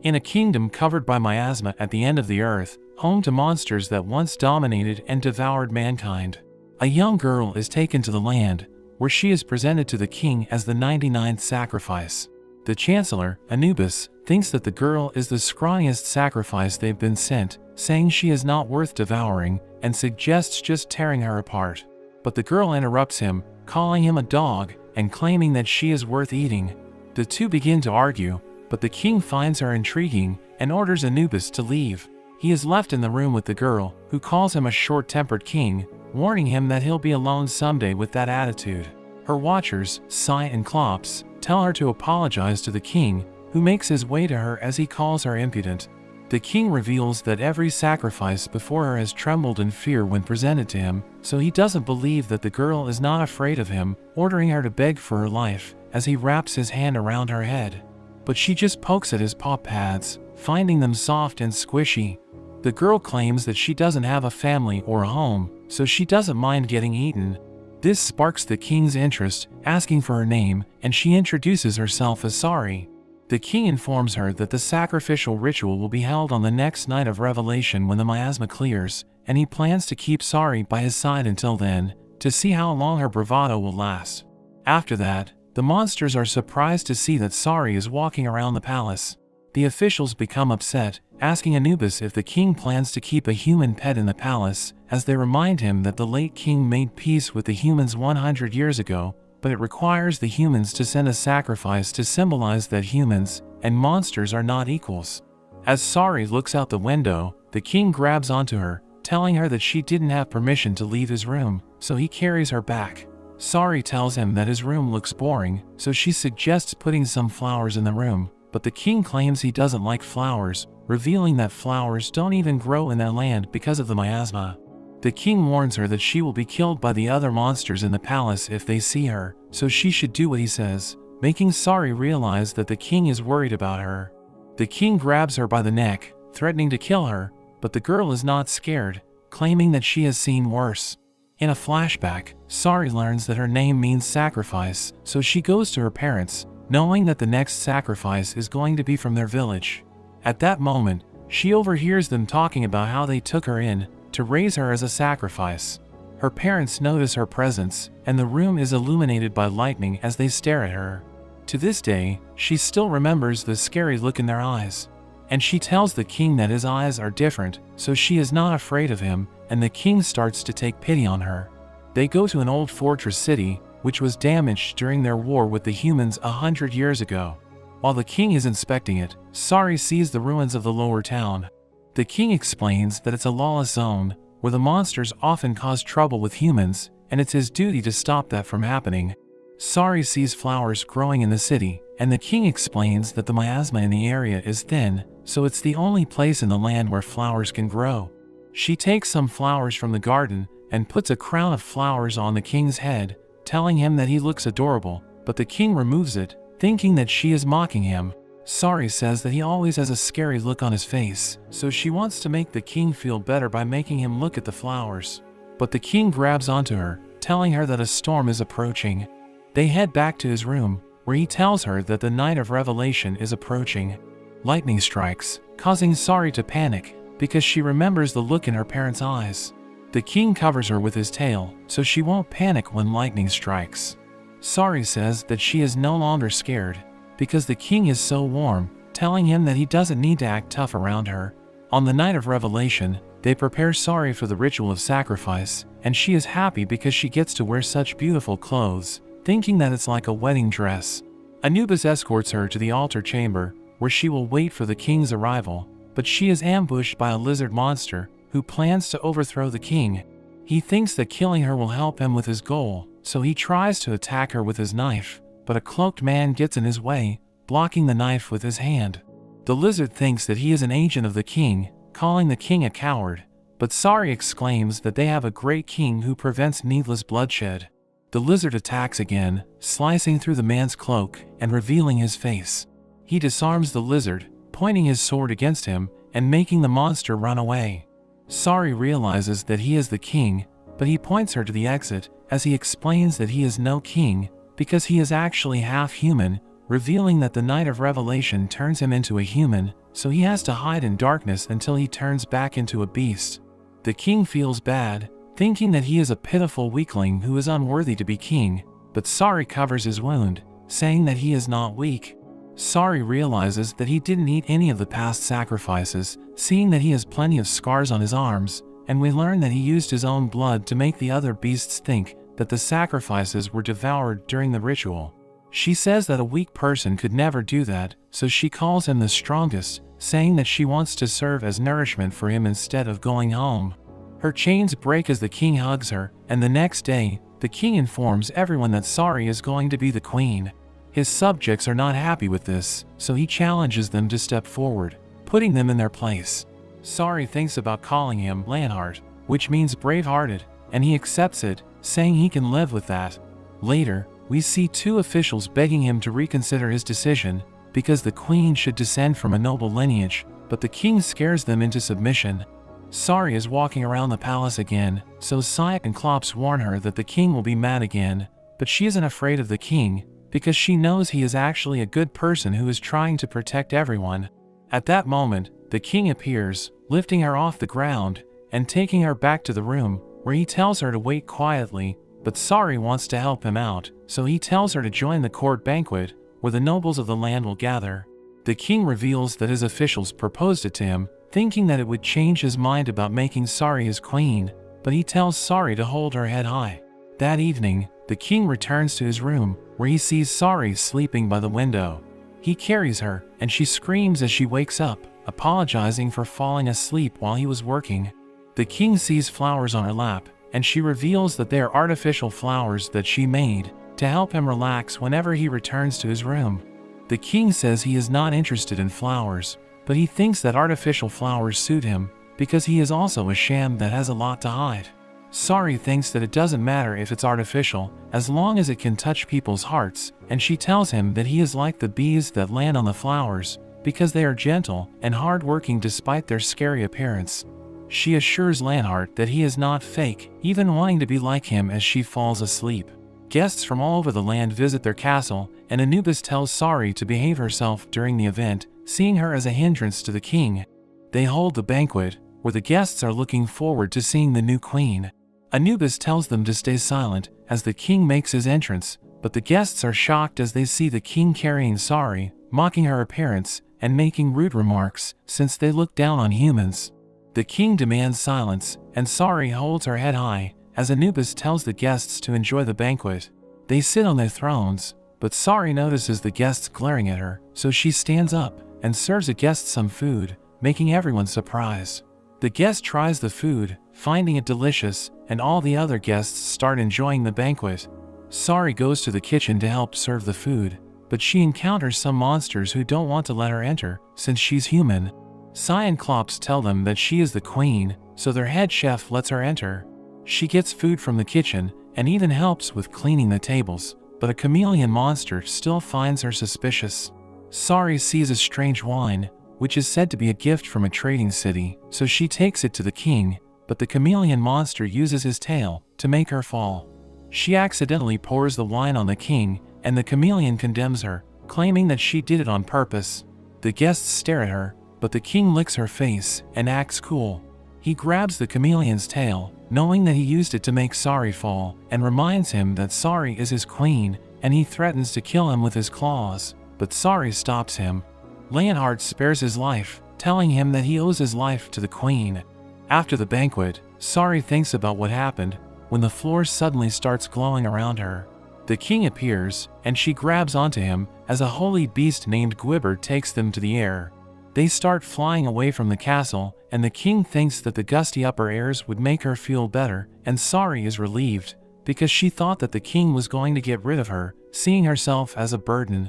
In a kingdom covered by miasma at the end of the earth, home to monsters that once dominated and devoured mankind, a young girl is taken to the land, where she is presented to the king as the 99th sacrifice. The chancellor, Anubis, thinks that the girl is the scrawniest sacrifice they've been sent, saying she is not worth devouring, and suggests just tearing her apart. But the girl interrupts him, calling him a dog, and claiming that she is worth eating. The two begin to argue, but the king finds her intriguing, and orders Anubis to leave. He is left in the room with the girl, who calls him a short-tempered king, warning him that he'll be alone someday with that attitude. Her watchers, Sai and Klops, tell her to apologize to the king, who makes his way to her as he calls her impudent. The king reveals that every sacrifice before her has trembled in fear when presented to him, so he doesn't believe that the girl is not afraid of him, ordering her to beg for her life, as he wraps his hand around her head. But she just pokes at his paw pads, finding them soft and squishy. The girl claims that she doesn't have a family or a home, so she doesn't mind getting eaten. This sparks the king's interest, asking for her name, and she introduces herself as Sari. The king informs her that the sacrificial ritual will be held on the next night of revelation when the miasma clears, and he plans to keep Sari by his side until then, to see how long her bravado will last. After that, the monsters are surprised to see that Sari is walking around the palace. The officials become upset, asking Anubis if the king plans to keep a human pet in the palace, as they remind him that the late king made peace with the humans 100 years ago, but it requires the humans to send a sacrifice to symbolize that humans and monsters are not equals. As Sari looks out the window, the king grabs onto her, telling her that she didn't have permission to leave his room, so he carries her back. Sari tells him that his room looks boring, so she suggests putting some flowers in the room, but the king claims he doesn't like flowers, revealing that flowers don't even grow in that land because of the miasma. The king warns her that she will be killed by the other monsters in the palace if they see her, so she should do what he says, making Sari realize that the king is worried about her. The king grabs her by the neck, threatening to kill her, but the girl is not scared, claiming that she has seen worse. In a flashback, Sari learns that her name means sacrifice, so she goes to her parents, knowing that the next sacrifice is going to be from their village. At that moment, she overhears them talking about how they took her in to raise her as a sacrifice. Her parents notice her presence, and the room is illuminated by lightning as they stare at her. To this day, she still remembers the scary look in their eyes. And she tells the king that his eyes are different, so she is not afraid of him, and the king starts to take pity on her. They go to an old fortress city, which was damaged during their war with the humans 100 years ago. While the king is inspecting it, Sari sees the ruins of the lower town. The king explains that it's a lawless zone, where the monsters often cause trouble with humans, and it's his duty to stop that from happening. Sari sees flowers growing in the city, and the king explains that the miasma in the area is thin, so it's the only place in the land where flowers can grow. She takes some flowers from the garden, and puts a crown of flowers on the king's head, telling him that he looks adorable, but the king removes it, thinking that she is mocking him. Sari says that he always has a scary look on his face, so she wants to make the king feel better by making him look at the flowers. But the king grabs onto her, telling her that a storm is approaching. They head back to his room, where he tells her that the night of revelation is approaching. Lightning strikes, causing Sari to panic, because she remembers the look in her parents' eyes. The king covers her with his tail, so she won't panic when lightning strikes. Sari says that she is no longer scared, because the king is so warm, telling him that he doesn't need to act tough around her. On the night of revelation, they prepare Sari for the ritual of sacrifice, and she is happy because she gets to wear such beautiful clothes, thinking that it's like a wedding dress. Anubis escorts her to the altar chamber, where she will wait for the king's arrival, but she is ambushed by a lizard monster, who plans to overthrow the king. He thinks that killing her will help him with his goal, so he tries to attack her with his knife, but a cloaked man gets in his way, blocking the knife with his hand. The lizard thinks that he is an agent of the king, calling the king a coward, but Sari exclaims that they have a great king who prevents needless bloodshed. The lizard attacks again, slicing through the man's cloak and revealing his face. He disarms the lizard, pointing his sword against him and making the monster run away. Sari realizes that he is the king, but he points her to the exit as he explains that he is no king, because he is actually half human, revealing that the night of revelation turns him into a human, so he has to hide in darkness until he turns back into a beast. The king feels bad, thinking that he is a pitiful weakling who is unworthy to be king, but Sari covers his wound, saying that he is not weak. Sari realizes that he didn't eat any of the past sacrifices, seeing that he has plenty of scars on his arms, and we learn that he used his own blood to make the other beasts think that the sacrifices were devoured during the ritual. She says that a weak person could never do that, so she calls him the strongest, saying that she wants to serve as nourishment for him instead of going home. Her chains break as the king hugs her, and the next day, the king informs everyone that Sari is going to be the queen. His subjects are not happy with this, so he challenges them to step forward, putting them in their place. Sari thinks about calling him Lanhart, which means brave-hearted, and he accepts it, saying he can live with that. Later, we see two officials begging him to reconsider his decision, because the queen should descend from a noble lineage, but the king scares them into submission. Sari is walking around the palace again, so Syak and Klops warn her that the king will be mad again, but she isn't afraid of the king, because she knows he is actually a good person who is trying to protect everyone. At that moment, the king appears, lifting her off the ground, and taking her back to the room, where he tells her to wait quietly, but Sari wants to help him out, so he tells her to join the court banquet, where the nobles of the land will gather. The king reveals that his officials proposed it to him, thinking that it would change his mind about making Sari his queen, but he tells Sari to hold her head high. That evening, the king returns to his room, where he sees Sari sleeping by the window. He carries her, and she screams as she wakes up, apologizing for falling asleep while he was working. The king sees flowers on her lap, and she reveals that they are artificial flowers that she made to help him relax whenever he returns to his room. The king says he is not interested in flowers, but he thinks that artificial flowers suit him, because he is also a sham that has a lot to hide. Sari thinks that it doesn't matter if it's artificial, as long as it can touch people's hearts, and she tells him that he is like the bees that land on the flowers, because they are gentle and hard-working despite their scary appearance. She assures Lanhart that he is not fake, even wanting to be like him as she falls asleep. Guests from all over the land visit their castle, and Anubis tells Sari to behave herself during the event, seeing her as a hindrance to the king. They hold the banquet, where the guests are looking forward to seeing the new queen. Anubis tells them to stay silent as the king makes his entrance, but the guests are shocked as they see the king carrying Sari, mocking her appearance, and making rude remarks, since they look down on humans. The king demands silence, and Sari holds her head high, as Anubis tells the guests to enjoy the banquet. They sit on their thrones, but Sari notices the guests glaring at her, so she stands up and serves the guests some food, making everyone surprised. The guest tries the food, finding it delicious, and all the other guests start enjoying the banquet. Sari goes to the kitchen to help serve the food, but she encounters some monsters who don't want to let her enter, since she's human. Sai and Klops tell them that she is the queen, so their head chef lets her enter. She gets food from the kitchen, and even helps with cleaning the tables, but a chameleon monster still finds her suspicious. Sari sees a strange wine, which is said to be a gift from a trading city, so she takes it to the king, but the chameleon monster uses his tail to make her fall. She accidentally pours the wine on the king, and the chameleon condemns her, claiming that she did it on purpose. The guests stare at her, but the king licks her face and acts cool. He grabs the chameleon's tail, knowing that he used it to make Sari fall, and reminds him that Sari is his queen, and he threatens to kill him with his claws, but Sari stops him. Leonhard spares his life, telling him that he owes his life to the queen. After the banquet, Sari thinks about what happened, when the floor suddenly starts glowing around her. The king appears, and she grabs onto him, as a holy beast named Gwibber takes them to the air. They start flying away from the castle, and the king thinks that the gusty upper airs would make her feel better, and Sari is relieved, because she thought that the king was going to get rid of her, seeing herself as a burden.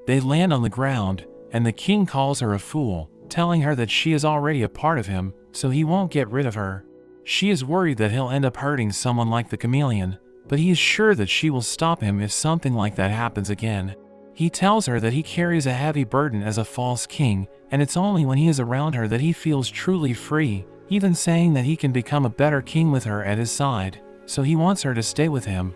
They land on the ground, and the king calls her a fool, telling her that she is already a part of him, so he won't get rid of her. She is worried that he'll end up hurting someone like the chameleon, but he is sure that she will stop him if something like that happens again. He tells her that he carries a heavy burden as a false king, and it's only when he is around her that he feels truly free, even saying that he can become a better king with her at his side, so he wants her to stay with him.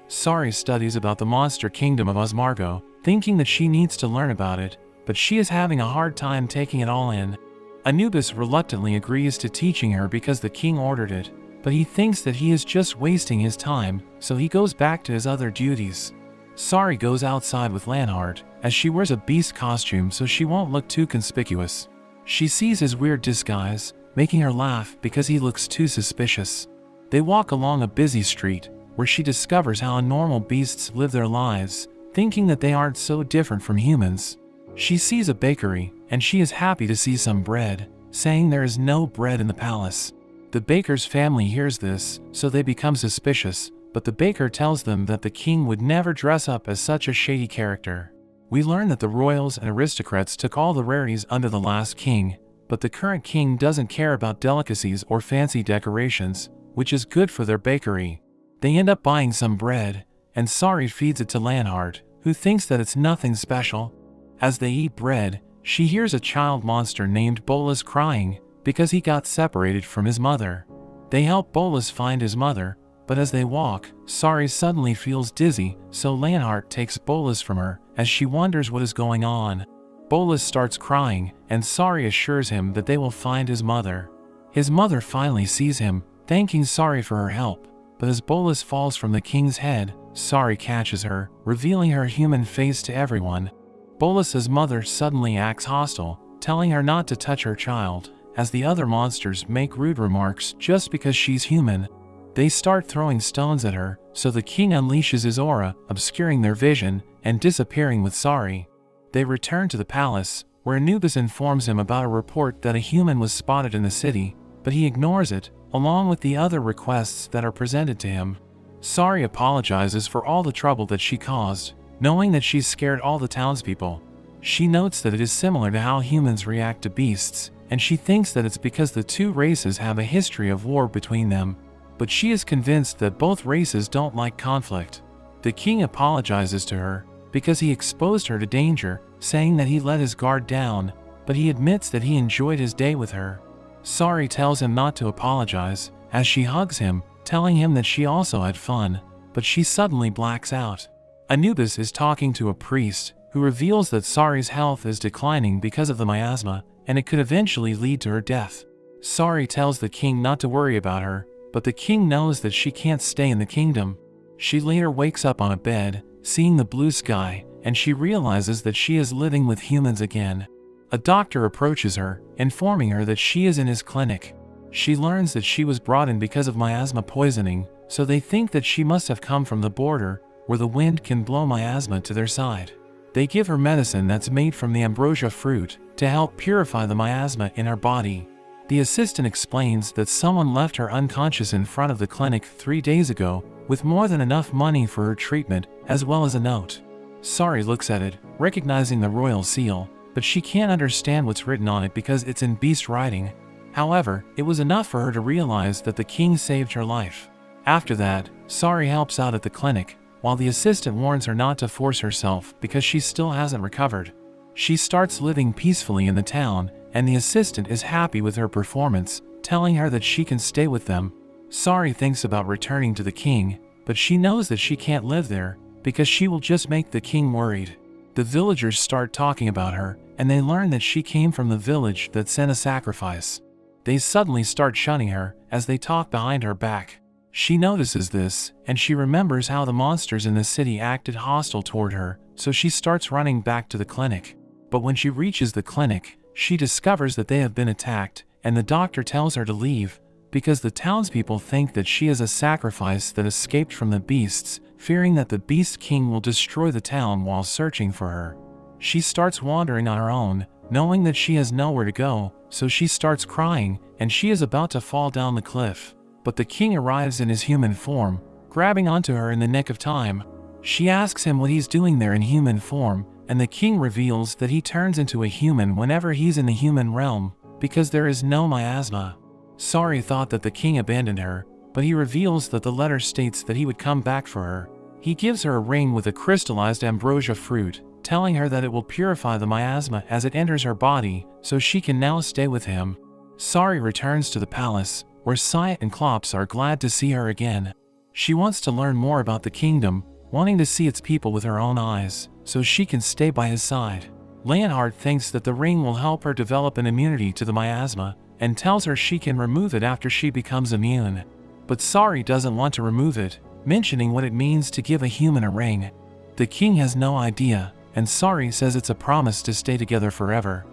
Sari studies about the monster kingdom of Osmargo, thinking that she needs to learn about it, but she is having a hard time taking it all in. Anubis reluctantly agrees to teaching her because the king ordered it, but he thinks that he is just wasting his time, so he goes back to his other duties. Sari goes outside with Lanhart, as she wears a beast costume so she won't look too conspicuous. She sees his weird disguise, making her laugh because he looks too suspicious. They walk along a busy street, where she discovers how normal beasts live their lives, thinking that they aren't so different from humans. She sees a bakery, and she is happy to see some bread, saying there is no bread in the palace. The baker's family hears this, so they become suspicious, but the baker tells them that the king would never dress up as such a shady character. We learn that the royals and aristocrats took all the rarities under the last king, but the current king doesn't care about delicacies or fancy decorations, which is good for their bakery. They end up buying some bread, and Sari feeds it to Lanhart, who thinks that it's nothing special. As they eat bread, she hears a child monster named Bolus crying because he got separated from his mother. They help Bolus find his mother, but as they walk, Sari suddenly feels dizzy, so Lanhart takes Bolus from her as she wonders what is going on. Bolus starts crying, and Sari assures him that they will find his mother. His mother finally sees him, thanking Sari for her help, but as Bolus falls from the king's head, Sari catches her, revealing her human face to everyone. Bolus's mother suddenly acts hostile, telling her not to touch her child, as the other monsters make rude remarks just because she's human. They start throwing stones at her, so the king unleashes his aura, obscuring their vision, and disappearing with Sari. They return to the palace, where Anubis informs him about a report that a human was spotted in the city, but he ignores it, along with the other requests that are presented to him. Sari apologizes for all the trouble that she caused, knowing that she's scared all the townspeople. She notes that it is similar to how humans react to beasts, and she thinks that it's because the two races have a history of war between them. But she is convinced that both races don't like conflict. The king apologizes to her because he exposed her to danger, saying that he let his guard down, but he admits that he enjoyed his day with her. Sari tells him not to apologize, as she hugs him, telling him that she also had fun, but she suddenly blacks out. Anubis is talking to a priest, who reveals that Sari's health is declining because of the miasma, and it could eventually lead to her death. Sari tells the king not to worry about her, but the king knows that she can't stay in the kingdom. She later wakes up on a bed, seeing the blue sky, and she realizes that she is living with humans again. A doctor approaches her, informing her that she is in his clinic. She learns that she was brought in because of miasma poisoning, so they think that she must have come from the border, where the wind can blow miasma to their side. They give her medicine that's made from the ambrosia fruit, to help purify the miasma in her body. The assistant explains that someone left her unconscious in front of the clinic 3 days ago, with more than enough money for her treatment, as well as a note. Sari looks at it, recognizing the royal seal, but she can't understand what's written on it because it's in beast writing. However, it was enough for her to realize that the king saved her life. After that, Sari helps out at the clinic, while the assistant warns her not to force herself because she still hasn't recovered. She starts living peacefully in the town, and the assistant is happy with her performance, telling her that she can stay with them. Sari thinks about returning to the king, but she knows that she can't live there, because she will just make the king worried. The villagers start talking about her, and they learn that she came from the village that sent a sacrifice. They suddenly start shunning her, as they talk behind her back. She notices this, and she remembers how the monsters in the city acted hostile toward her, so she starts running back to the clinic. But when she reaches the clinic, she discovers that they have been attacked, and the doctor tells her to leave, because the townspeople think that she is a sacrifice that escaped from the beasts, fearing that the Beast King will destroy the town while searching for her. She starts wandering on her own, knowing that she has nowhere to go, so she starts crying, and she is about to fall down the cliff. But the king arrives in his human form, grabbing onto her in the nick of time. She asks him what he's doing there in human form, and the king reveals that he turns into a human whenever he's in the human realm, because there is no miasma. Sari thought that the king abandoned her, but he reveals that the letter states that he would come back for her. He gives her a ring with a crystallized ambrosia fruit, telling her that it will purify the miasma as it enters her body, so she can now stay with him. Sari returns to the palace, where Syat and Klops are glad to see her again. She wants to learn more about the kingdom, wanting to see its people with her own eyes, so she can stay by his side. Leonhard thinks that the ring will help her develop an immunity to the miasma, and tells her she can remove it after she becomes immune. But Sari doesn't want to remove it, mentioning what it means to give a human a ring. The king has no idea, and Sari says it's a promise to stay together forever.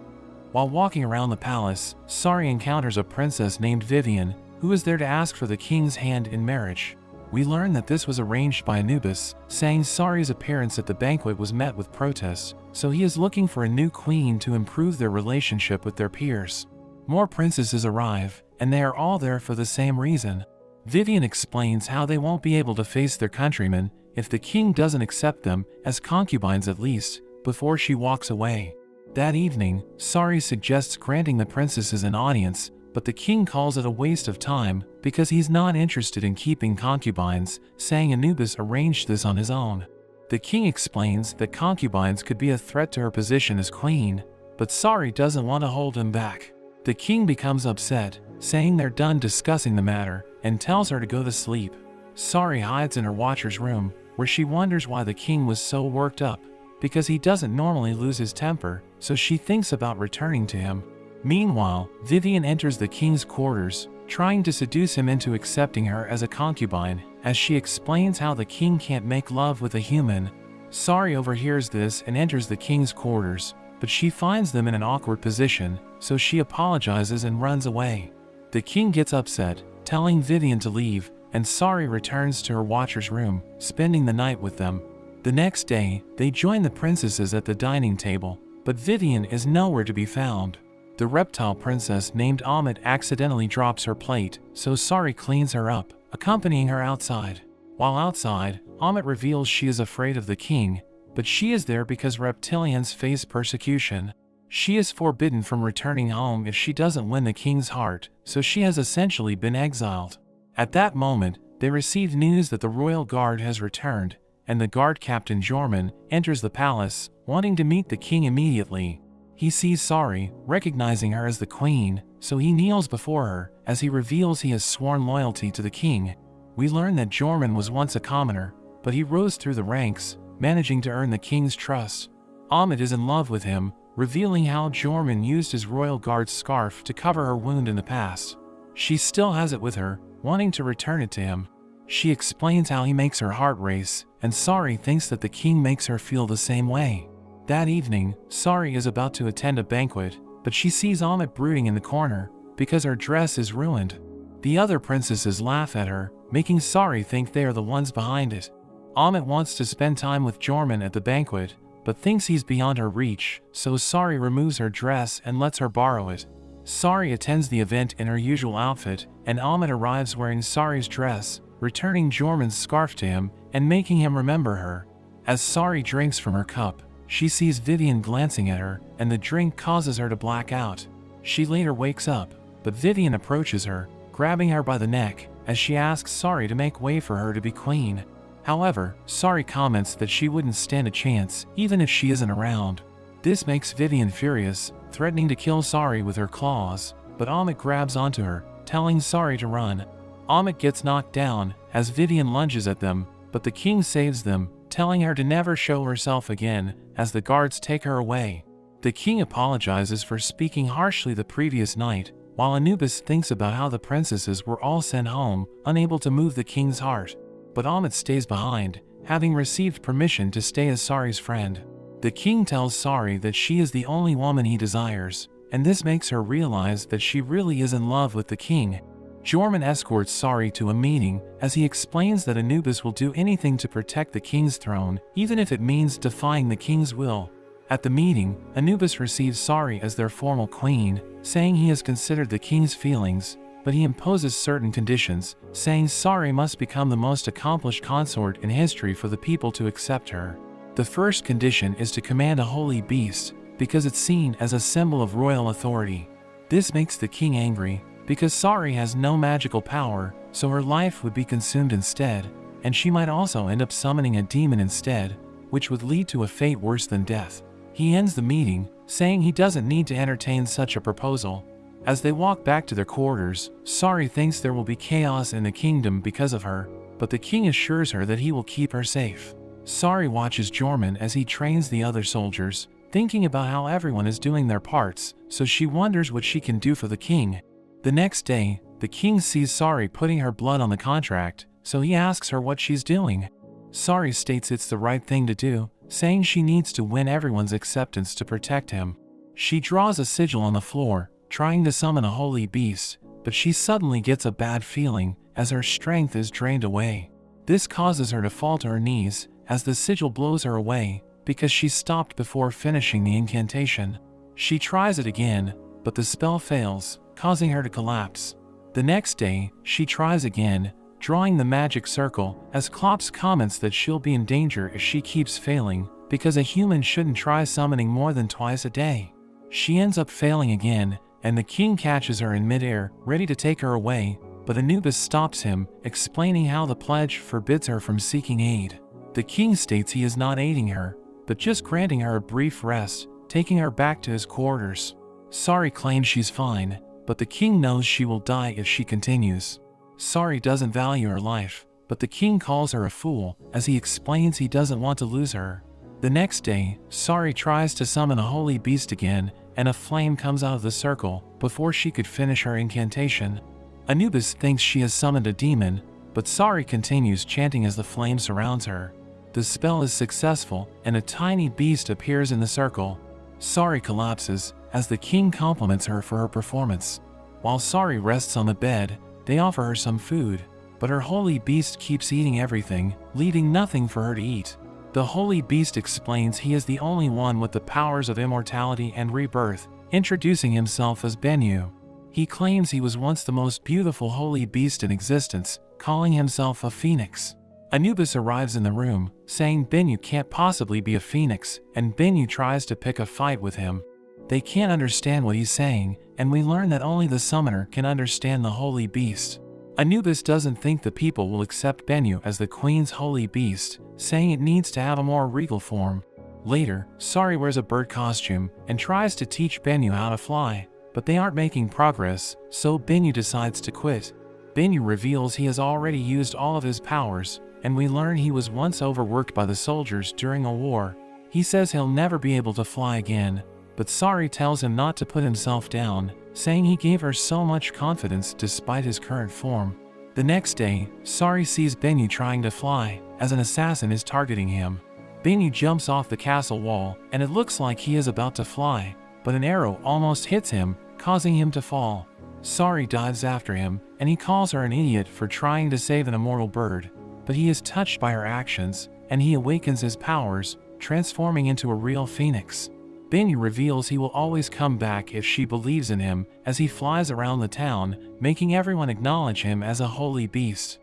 While walking around the palace, Sari encounters a princess named Vivian, who is there to ask for the king's hand in marriage. We learn that this was arranged by Anubis, saying Sari's appearance at the banquet was met with protests, so he is looking for a new queen to improve their relationship with their peers. More princesses arrive, and they are all there for the same reason. Vivian explains how they won't be able to face their countrymen if the king doesn't accept them, as concubines at least, before she walks away. That evening, Sari suggests granting the princesses an audience, but the king calls it a waste of time because he's not interested in keeping concubines, saying Anubis arranged this on his own. The king explains that concubines could be a threat to her position as queen, but Sari doesn't want to hold him back. The king becomes upset, saying they're done discussing the matter, and tells her to go to sleep. Sari hides in her watcher's room, where she wonders why the king was so worked up, because he doesn't normally lose his temper, so she thinks about returning to him. Meanwhile, Vivian enters the king's quarters, trying to seduce him into accepting her as a concubine, as she explains how the king can't make love with a human. Sari overhears this and enters the king's quarters, but she finds them in an awkward position, so she apologizes and runs away. The king gets upset, telling Vivian to leave, and Sari returns to her watcher's room, spending the night with them. The next day, they join the princesses at the dining table, but Vivian is nowhere to be found. The reptile princess named Amit accidentally drops her plate, so Sari cleans her up, accompanying her outside. While outside, Amit reveals she is afraid of the king, but she is there because reptilians face persecution. She is forbidden from returning home if she doesn't win the king's heart, so she has essentially been exiled. At that moment, they receive news that the royal guard has returned, and the guard captain Jorman enters the palace, wanting to meet the king immediately. He sees Sari, recognizing her as the queen, so he kneels before her, as he reveals he has sworn loyalty to the king. We learn that Jorman was once a commoner, but he rose through the ranks, managing to earn the king's trust. Amit is in love with him, revealing how Jorman used his royal guard's scarf to cover her wound in the past. She still has it with her, wanting to return it to him. She explains how he makes her heart race, and Sari thinks that the king makes her feel the same way. That evening, Sari is about to attend a banquet, but she sees Amit brooding in the corner, because her dress is ruined. The other princesses laugh at her, making Sari think they are the ones behind it. Amit wants to spend time with Jorman at the banquet, but thinks he's beyond her reach, so Sari removes her dress and lets her borrow it. Sari attends the event in her usual outfit, and Amit arrives wearing Sari's dress, returning Jorman's scarf to him and making him remember her. As Sari drinks from her cup, she sees Vivian glancing at her, and the drink causes her to black out. She later wakes up, but Vivian approaches her, grabbing her by the neck, as she asks Sari to make way for her to be queen. However, Sari comments that she wouldn't stand a chance, even if she isn't around. This makes Vivian furious, threatening to kill Sari with her claws, but Amit grabs onto her, telling Sari to run. Amit gets knocked down, as Vivian lunges at them, but the king saves them, telling her to never show herself again, as the guards take her away. The king apologizes for speaking harshly the previous night, while Anubis thinks about how the princesses were all sent home, unable to move the king's heart. But Amit stays behind, having received permission to stay as Sari's friend. The king tells Sari that she is the only woman he desires, and this makes her realize that she really is in love with the king. Jorman escorts Sari to a meeting, as he explains that Anubis will do anything to protect the king's throne, even if it means defying the king's will. At the meeting, Anubis receives Sari as their formal queen, saying he has considered the king's feelings, but he imposes certain conditions, saying Sari must become the most accomplished consort in history for the people to accept her. The first condition is to command a holy beast, because it's seen as a symbol of royal authority. This makes the king angry, because Sari has no magical power, so her life would be consumed instead, and she might also end up summoning a demon instead, which would lead to a fate worse than death. He ends the meeting, saying he doesn't need to entertain such a proposal. As they walk back to their quarters, Sari thinks there will be chaos in the kingdom because of her, but the king assures her that he will keep her safe. Sari watches Jorman as he trains the other soldiers, thinking about how everyone is doing their parts, so she wonders what she can do for the king. The next day, the king sees Sari putting her blood on the contract, so he asks her what she's doing. Sari states it's the right thing to do, saying she needs to win everyone's acceptance to protect him. She draws a sigil on the floor, trying to summon a holy beast, but she suddenly gets a bad feeling as her strength is drained away. This causes her to fall to her knees as the sigil blows her away because she stopped before finishing the incantation. She tries it again, but the spell fails, causing her to collapse. The next day, she tries again, drawing the magic circle, as Klops comments that she'll be in danger if she keeps failing, because a human shouldn't try summoning more than twice a day. She ends up failing again, and the king catches her in midair, ready to take her away, but Anubis stops him, explaining how the pledge forbids her from seeking aid. The king states he is not aiding her, but just granting her a brief rest, taking her back to his quarters. Sari claims she's fine, but the king knows she will die if she continues. Sari doesn't value her life, but the king calls her a fool as he explains he doesn't want to lose her. The next day, Sari tries to summon a holy beast again, and a flame comes out of the circle before she could finish her incantation. Anubis thinks she has summoned a demon, but Sari continues chanting as the flame surrounds her. The spell is successful, and a tiny beast appears in the circle. Sari collapses as the king compliments her for her performance. While Sari rests on the bed, they offer her some food, but her holy beast keeps eating everything, leaving nothing for her to eat. The holy beast explains he is the only one with the powers of immortality and rebirth, introducing himself as Bennu. He claims he was once the most beautiful holy beast in existence, calling himself a phoenix. Anubis arrives in the room, saying Bennu can't possibly be a phoenix, and Bennu tries to pick a fight with him. They can't understand what he's saying, and we learn that only the summoner can understand the holy beast. Anubis doesn't think the people will accept Bennu as the queen's holy beast, saying it needs to have a more regal form. Later, Sari wears a bird costume and tries to teach Bennu how to fly, but they aren't making progress, so Bennu decides to quit. Bennu reveals he has already used all of his powers, and we learn he was once overworked by the soldiers during a war. He says he'll never be able to fly again, but Sari tells him not to put himself down, saying he gave her so much confidence despite his current form. The next day, Sari sees Bennu trying to fly, as an assassin is targeting him. Bennu jumps off the castle wall, and it looks like he is about to fly, but an arrow almost hits him, causing him to fall. Sari dives after him, and he calls her an idiot for trying to save an immortal bird, but he is touched by her actions, and he awakens his powers, transforming into a real phoenix. Bennu reveals he will always come back if she believes in him, as he flies around the town, making everyone acknowledge him as a holy beast.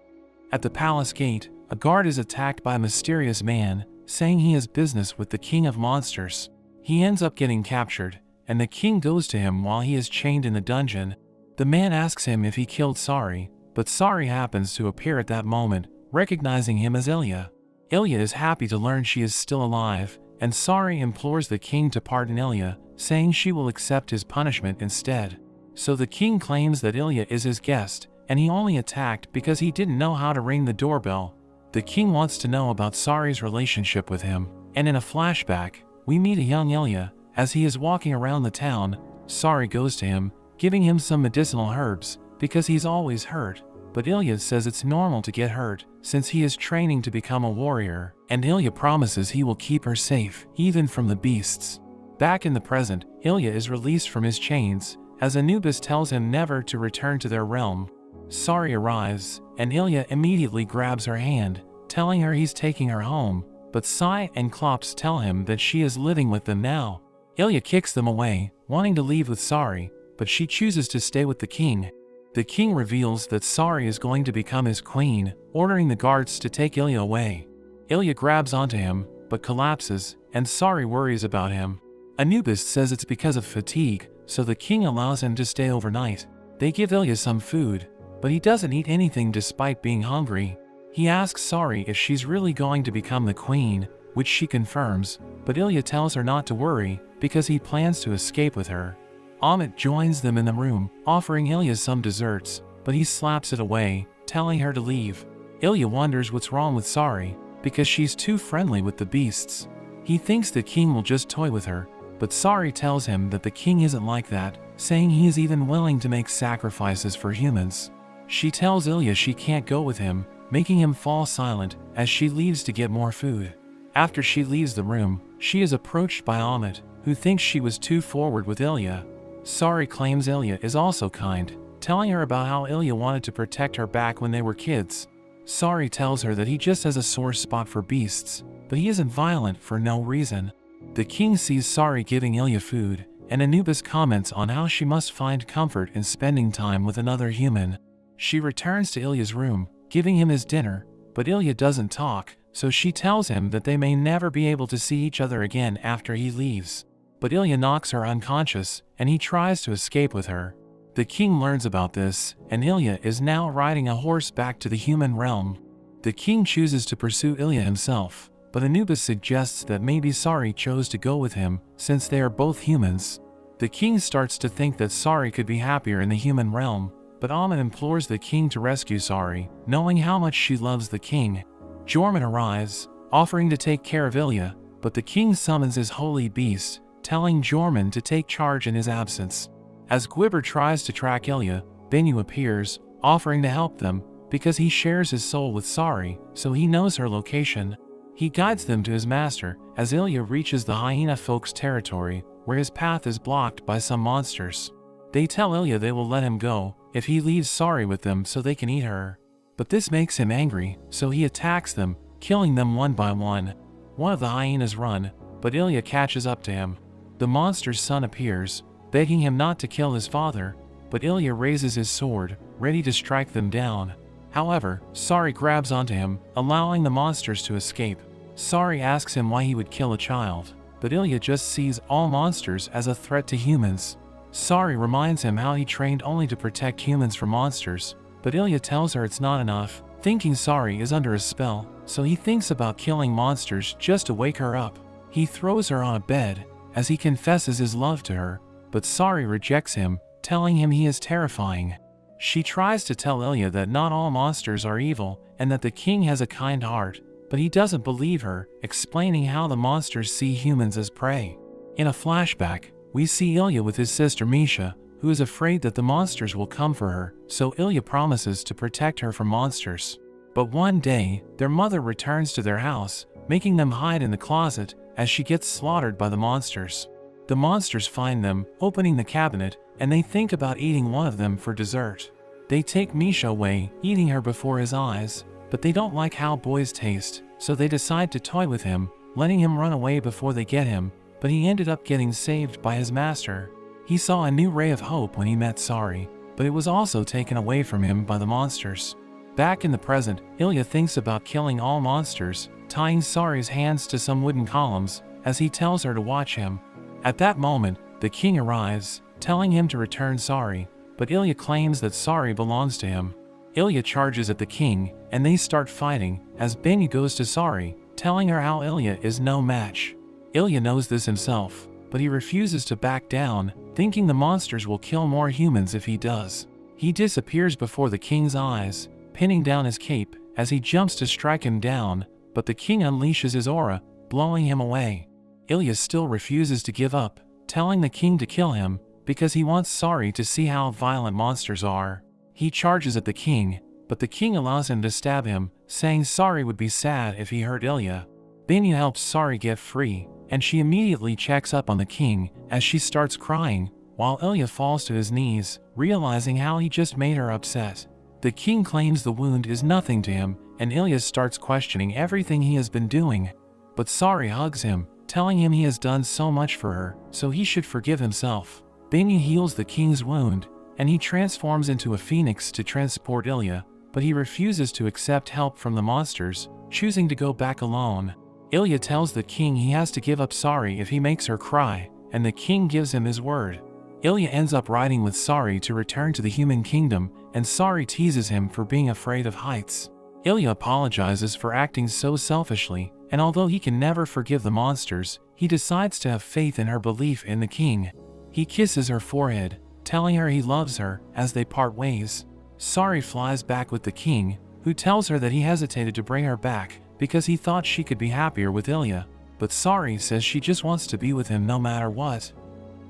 At the palace gate, a guard is attacked by a mysterious man, saying he has business with the king of monsters. He ends up getting captured, and the king goes to him while he is chained in the dungeon. The man asks him if he killed Sari, but Sari happens to appear at that moment, recognizing him as Ilya. Ilya is happy to learn she is still alive, and Sari implores the king to pardon Ilya, saying she will accept his punishment instead. So the king claims that Ilya is his guest, and he only attacked because he didn't know how to ring the doorbell. The king wants to know about Sari's relationship with him, and in a flashback, we meet a young Ilya. As he is walking around the town, Sari goes to him, giving him some medicinal herbs, because he's always hurt. But Ilya says it's normal to get hurt, since he is training to become a warrior, and Ilya promises he will keep her safe, even from the beasts. Back in the present, Ilya is released from his chains, as Anubis tells him never to return to their realm. Sari arrives, and Ilya immediately grabs her hand, telling her he's taking her home, but Sai and Klops tell him that she is living with them now. Ilya kicks them away, wanting to leave with Sari, but she chooses to stay with the king. The king reveals that Sari is going to become his queen, ordering the guards to take Ilya away. Ilya grabs onto him, but collapses, and Sari worries about him. Anubis says it's because of fatigue, so the king allows him to stay overnight. They give Ilya some food, but he doesn't eat anything despite being hungry. He asks Sari if she's really going to become the queen, which she confirms, but Ilya tells her not to worry, because he plans to escape with her. Amit joins them in the room, offering Ilya some desserts, but he slaps it away, telling her to leave. Ilya wonders what's wrong with Sari, because she's too friendly with the beasts. He thinks the king will just toy with her, But Sari tells him that the king isn't like that, saying he is even willing to make sacrifices for humans. She tells Ilya she can't go with him, making him fall silent as she leaves to get more food. After she leaves the room, she is approached by Ahmet, who thinks she was too forward with Ilya. Sari claims Ilya is also kind, telling her about how Ilya wanted to protect her back when they were kids. Sari tells her that he just has a sore spot for beasts, but he isn't violent for no reason. The king sees Sari giving Ilya food, and Anubis comments on how she must find comfort in spending time with another human. She returns to Ilya's room, giving him his dinner, but Ilya doesn't talk, so she tells him that they may never be able to see each other again after he leaves. But Ilya knocks her unconscious, and he tries to escape with her. The king learns about this, and Ilya is now riding a horse back to the human realm. The king chooses to pursue Ilya himself, but Anubis suggests that maybe Sari chose to go with him, since they are both humans. The king starts to think that Sari could be happier in the human realm, but Ahmet implores the king to rescue Sari, knowing how much she loves the king. Jorman arrives, offering to take care of Ilya, but the king summons his holy beast, telling Jorman to take charge in his absence. As Gwibber tries to track Ilya, Bennu appears, offering to help them, because he shares his soul with Sari, so he knows her location. He guides them to his master, as Ilya reaches the hyena folk's territory, where his path is blocked by some monsters. They tell Ilya they will let him go, if he leaves Sari with them so they can eat her. But this makes him angry, so he attacks them, killing them one by one. One of the hyenas run, but Ilya catches up to him. The monster's son appears, begging him not to kill his father, but Ilya raises his sword, ready to strike them down. However, Sari grabs onto him, allowing the monsters to escape. Sari asks him why he would kill a child, but Ilya just sees all monsters as a threat to humans. Sari reminds him how he trained only to protect humans from monsters, but Ilya tells her it's not enough, thinking Sari is under a spell, so he thinks about killing monsters just to wake her up. He throws her on a bed, as he confesses his love to her, but Sari rejects him, telling him he is terrifying. She tries to tell Ilya that not all monsters are evil, and that the king has a kind heart, but he doesn't believe her, explaining how the monsters see humans as prey. In a flashback, we see Ilya with his sister Misha, who is afraid that the monsters will come for her, so Ilya promises to protect her from monsters. But one day, their mother returns to their house, making them hide in the closet, as she gets slaughtered by the monsters. The monsters find them, opening the cabinet, and they think about eating one of them for dessert. They take Misha away, eating her before his eyes, but they don't like how boys taste, so they decide to toy with him, letting him run away before they get him, but he ended up getting saved by his master. He saw a new ray of hope when he met Sari, but it was also taken away from him by the monsters. Back in the present, Ilya thinks about killing all monsters, tying Sari's hands to some wooden columns, as he tells her to watch him. At that moment, the king arrives, telling him to return Sari, but Ilya claims that Sari belongs to him. Ilya charges at the king, and they start fighting, as Bennu goes to Sari, telling her how Ilya is no match. Ilya knows this himself, but he refuses to back down, thinking the monsters will kill more humans if he does. He disappears before the king's eyes, pinning down his cape, as he jumps to strike him down, but the king unleashes his aura, blowing him away. Ilya still refuses to give up, telling the king to kill him, because he wants Sari to see how violent monsters are. He charges at the king, but the king allows him to stab him, saying Sari would be sad if he hurt Ilya. Bennu helps Sari get free, and she immediately checks up on the king, as she starts crying, while Ilya falls to his knees, realizing how he just made her upset. The king claims the wound is nothing to him, and Ilya starts questioning everything he has been doing. But Sari hugs him, telling him he has done so much for her, so he should forgive himself. Bennu heals the king's wound, and he transforms into a phoenix to transport Ilya, but he refuses to accept help from the monsters, choosing to go back alone. Ilya tells the king he has to give up Sari if he makes her cry, and the king gives him his word. Ilya ends up riding with Sari to return to the human kingdom, and Sari teases him for being afraid of heights. Ilya apologizes for acting so selfishly, and although he can never forgive the monsters, he decides to have faith in her belief in the king. He kisses her forehead, telling her he loves her, as they part ways. Sari flies back with the king, who tells her that he hesitated to bring her back, because he thought she could be happier with Ilya. but Sari says she just wants to be with him no matter what.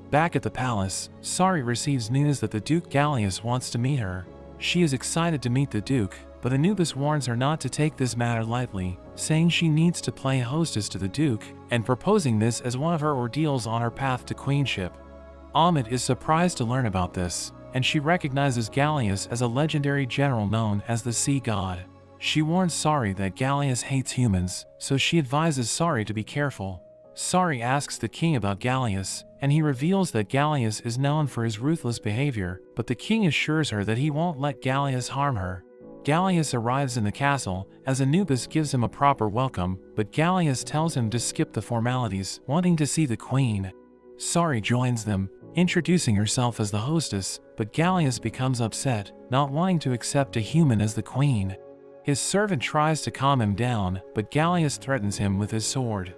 Back at the palace, Sari receives news that the Duke Gallius wants to meet her. She is excited to meet the Duke, but Anubis warns her not to take this matter lightly, saying she needs to play hostess to the Duke, and proposing this as one of her ordeals on her path to queenship. Ahmed is surprised to learn about this, and she recognizes Gallius as a legendary general known as the Sea God. She warns Sari that Gallius hates humans, so she advises Sari to be careful. Sari asks the king about Gallius, and he reveals that Gallius is known for his ruthless behavior, but the king assures her that he won't let Gallius harm her. Gallius arrives in the castle, as Anubis gives him a proper welcome, but Gallius tells him to skip the formalities, wanting to see the queen. Sari joins them, introducing herself as the hostess, but Gallius becomes upset, not wanting to accept a human as the queen. His servant tries to calm him down, but Gallius threatens him with his sword.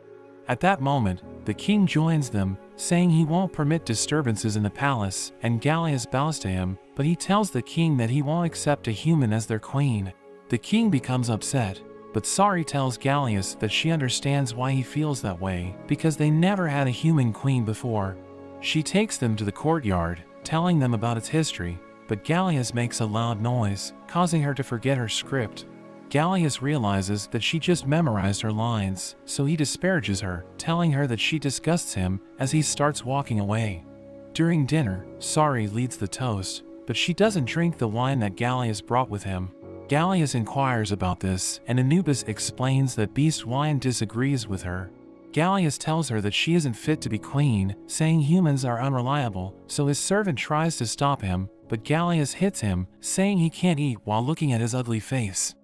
At that moment, the king joins them, saying he won't permit disturbances in the palace, and Gallius bows to him, but he tells the king that he won't accept a human as their queen. The king becomes upset, but Sari tells Gallius that she understands why he feels that way, because they never had a human queen before. She takes them to the courtyard, telling them about its history, but Gallius makes a loud noise, causing her to forget her script. Gallius realizes that she just memorized her lines, so he disparages her, telling her that she disgusts him as he starts walking away. During dinner, Sari leads the toast, but she doesn't drink the wine that Gallius brought with him. Gallius inquires about this, and Anubis explains that beast wine disagrees with her. Gallius tells her that she isn't fit to be queen, saying humans are unreliable, so his servant tries to stop him, but Gallius hits him, saying he can't eat while looking at his ugly face.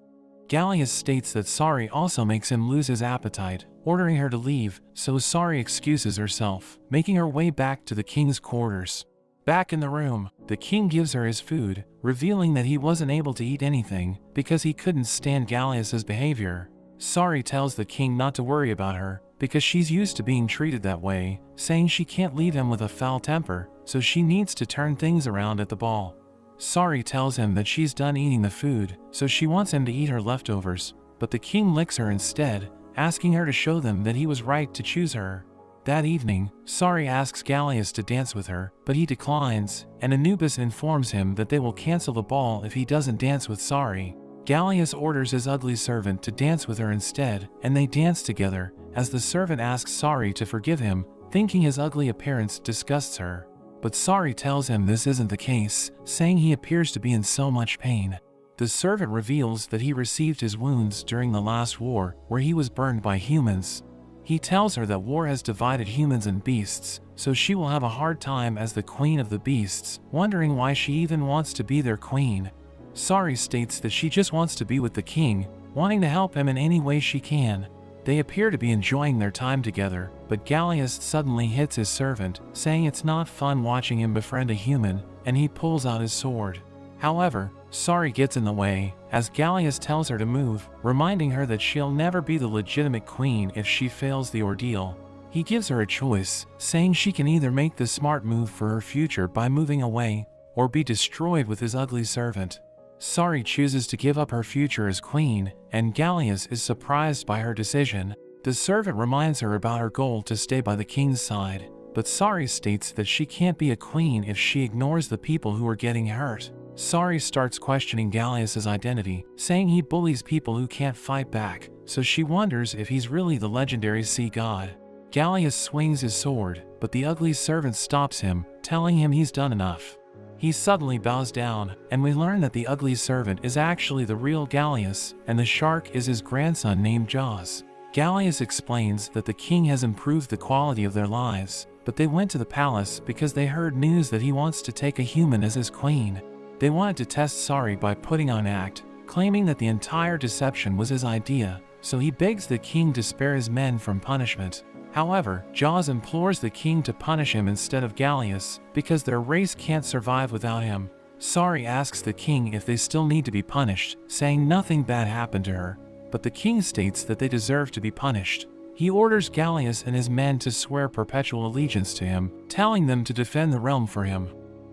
Gallius states that Sari also makes him lose his appetite, ordering her to leave, so Sari excuses herself, making her way back to the king's quarters. Back in the room, the king gives her his food, revealing that he wasn't able to eat anything because he couldn't stand Gallius's behavior. Sari tells the king not to worry about her, because she's used to being treated that way, saying she can't leave him with a foul temper, so she needs to turn things around at the ball. Sari tells him that she's done eating the food, so she wants him to eat her leftovers, but the king licks her instead, asking her to show them that he was right to choose her. That evening, Sari asks Gallius to dance with her, but he declines, and Anubis informs him that they will cancel the ball if he doesn't dance with Sari. Gallius orders his ugly servant to dance with her instead, and they dance together, as the servant asks Sari to forgive him, thinking his ugly appearance disgusts her. But Sari tells him this isn't the case, saying he appears to be in so much pain. The servant reveals that he received his wounds during the last war, where he was burned by humans. He tells her that war has divided humans and beasts, so she will have a hard time as the queen of the beasts, wondering why she even wants to be their queen. Sari states that she just wants to be with the king, wanting to help him in any way she can. They appear to be enjoying their time together, but Gallius suddenly hits his servant, saying it's not fun watching him befriend a human, and he pulls out his sword. However, Sari gets in the way, as Gallius tells her to move, reminding her that she'll never be the legitimate queen if she fails the ordeal. He gives her a choice, saying she can either make the smart move for her future by moving away, or be destroyed with his ugly servant. Sari chooses to give up her future as queen, and Gallius is surprised by her decision. The servant reminds her about her goal to stay by the king's side, but Sari states that she can't be a queen if she ignores the people who are getting hurt. Sari starts questioning Gallius's identity, saying he bullies people who can't fight back, so she wonders if he's really the legendary sea god. Gallius swings his sword, but the ugly servant stops him, telling him he's done enough. He suddenly bows down, and we learn that the ugly servant is actually the real Gallius, and the shark is his grandson named Jaws. Gallius explains that the king has improved the quality of their lives, but they went to the palace because they heard news that he wants to take a human as his queen. They wanted to test Sari by putting on an act, claiming that the entire deception was his idea, so he begs the king to spare his men from punishment. However, Jaws implores the king to punish him instead of Gallius, because their race can't survive without him. Sari asks the king if they still need to be punished, saying nothing bad happened to her, but the king states that they deserve to be punished. He orders Gallius and his men to swear perpetual allegiance to him, telling them to defend the realm for him.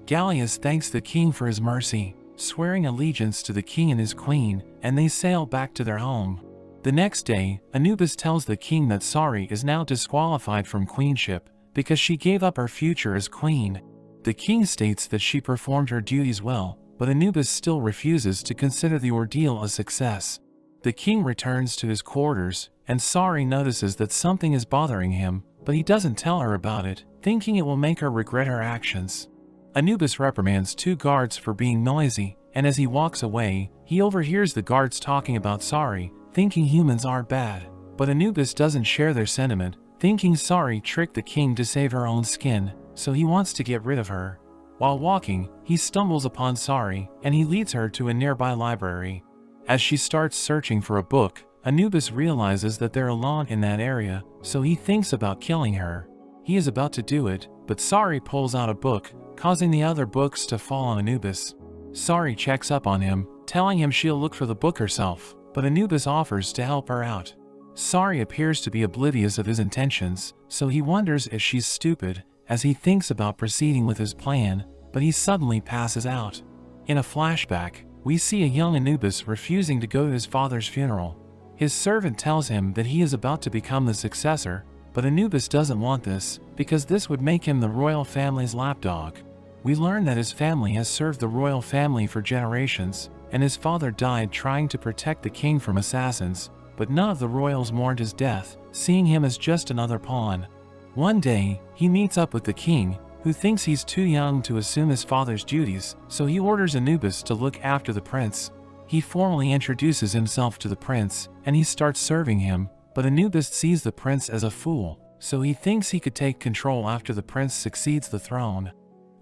Gallius thanks the king for his mercy, swearing allegiance to the king and his queen, and they sail back to their home. The next day, Anubis tells the king that Sari is now disqualified from queenship because she gave up her future as queen. The king states that she performed her duties well, but Anubis still refuses to consider the ordeal a success. The king returns to his quarters, and Sari notices that something is bothering him, but he doesn't tell her about it, thinking it will make her regret her actions. Anubis reprimands 2 guards for being noisy, and as he walks away, he overhears the guards talking about Sari, thinking humans are bad. But Anubis doesn't share their sentiment, thinking Sari tricked the king to save her own skin, so he wants to get rid of her. While walking, he stumbles upon Sari, and he leads her to a nearby library. As she starts searching for a book, Anubis realizes that they're alone in that area, so he thinks about killing her. He is about to do it, but Sari pulls out a book, causing the other books to fall on Anubis. Sari checks up on him, telling him she'll look for the book herself, but Anubis offers to help her out. Sari appears to be oblivious of his intentions, so he wonders if she's stupid, as he thinks about proceeding with his plan, but he suddenly passes out. In a flashback, we see a young Anubis refusing to go to his father's funeral. His servant tells him that he is about to become the successor, but Anubis doesn't want this, because this would make him the royal family's lapdog. We learn that his family has served the royal family for generations, and his father died trying to protect the king from assassins, but none of the royals mourned his death, seeing him as just another pawn. One day, he meets up with the king, who thinks he's too young to assume his father's duties, so he orders Anubis to look after the prince. He formally introduces himself to the prince, and he starts serving him, but Anubis sees the prince as a fool, so he thinks he could take control after the prince succeeds the throne.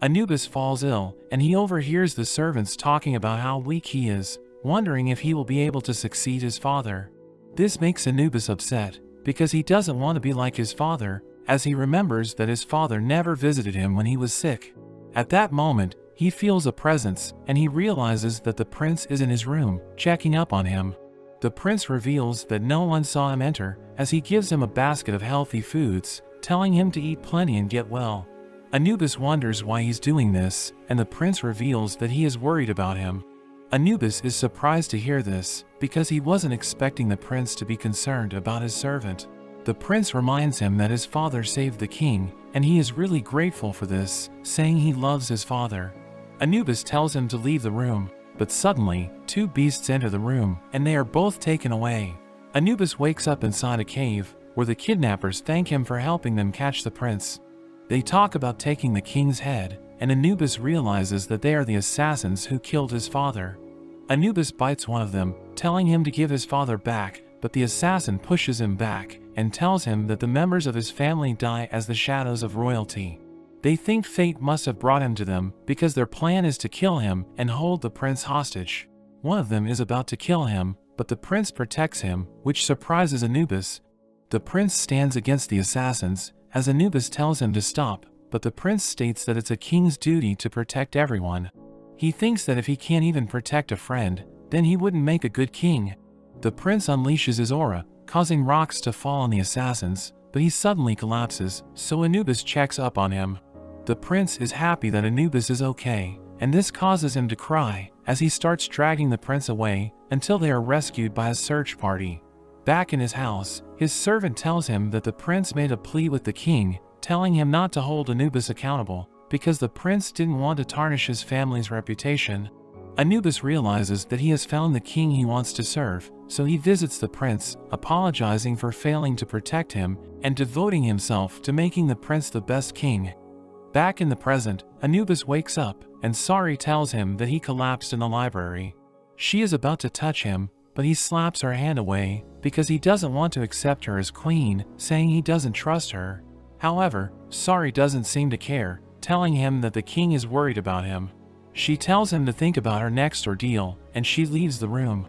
Anubis falls ill, and he overhears the servants talking about how weak he is, wondering if he will be able to succeed his father. This makes Anubis upset, because he doesn't want to be like his father, as he remembers that his father never visited him when he was sick. At that moment, he feels a presence, and he realizes that the prince is in his room, checking up on him. The prince reveals that no one saw him enter, as he gives him a basket of healthy foods, telling him to eat plenty and get well. Anubis wonders why he's doing this, and the prince reveals that he is worried about him. Anubis is surprised to hear this, because he wasn't expecting the prince to be concerned about his servant. The prince reminds him that his father saved the king, and he is really grateful for this, saying he loves his father. Anubis tells him to leave the room, but suddenly, 2 beasts enter the room, and they are both taken away. Anubis wakes up inside a cave, where the kidnappers thank him for helping them catch the prince. They talk about taking the king's head, and Anubis realizes that they are the assassins who killed his father. Anubis bites one of them, telling him to give his father back, but the assassin pushes him back, and tells him that the members of his family die as the shadows of royalty. They think fate must have brought him to them, because their plan is to kill him and hold the prince hostage. One of them is about to kill him, but the prince protects him, which surprises Anubis. The prince stands against the assassins, as Anubis tells him to stop, but the prince states that it's a king's duty to protect everyone. He thinks that if he can't even protect a friend, then he wouldn't make a good king. The prince unleashes his aura, causing rocks to fall on the assassins, but he suddenly collapses, so Anubis checks up on him. The prince is happy that Anubis is okay, and this causes him to cry, as he starts dragging the prince away, until they are rescued by a search party. Back in his house, his servant tells him that the prince made a plea with the king, telling him not to hold Anubis accountable, because the prince didn't want to tarnish his family's reputation. Anubis realizes that he has found the king he wants to serve, so he visits the prince, apologizing for failing to protect him, and devoting himself to making the prince the best king. Back in the present, Anubis wakes up, and Sari tells him that he collapsed in the library. She is about to touch him, but he slaps her hand away, because he doesn't want to accept her as queen, saying he doesn't trust her. However, Sari doesn't seem to care, telling him that the king is worried about him. She tells him to think about her next ordeal, and she leaves the room.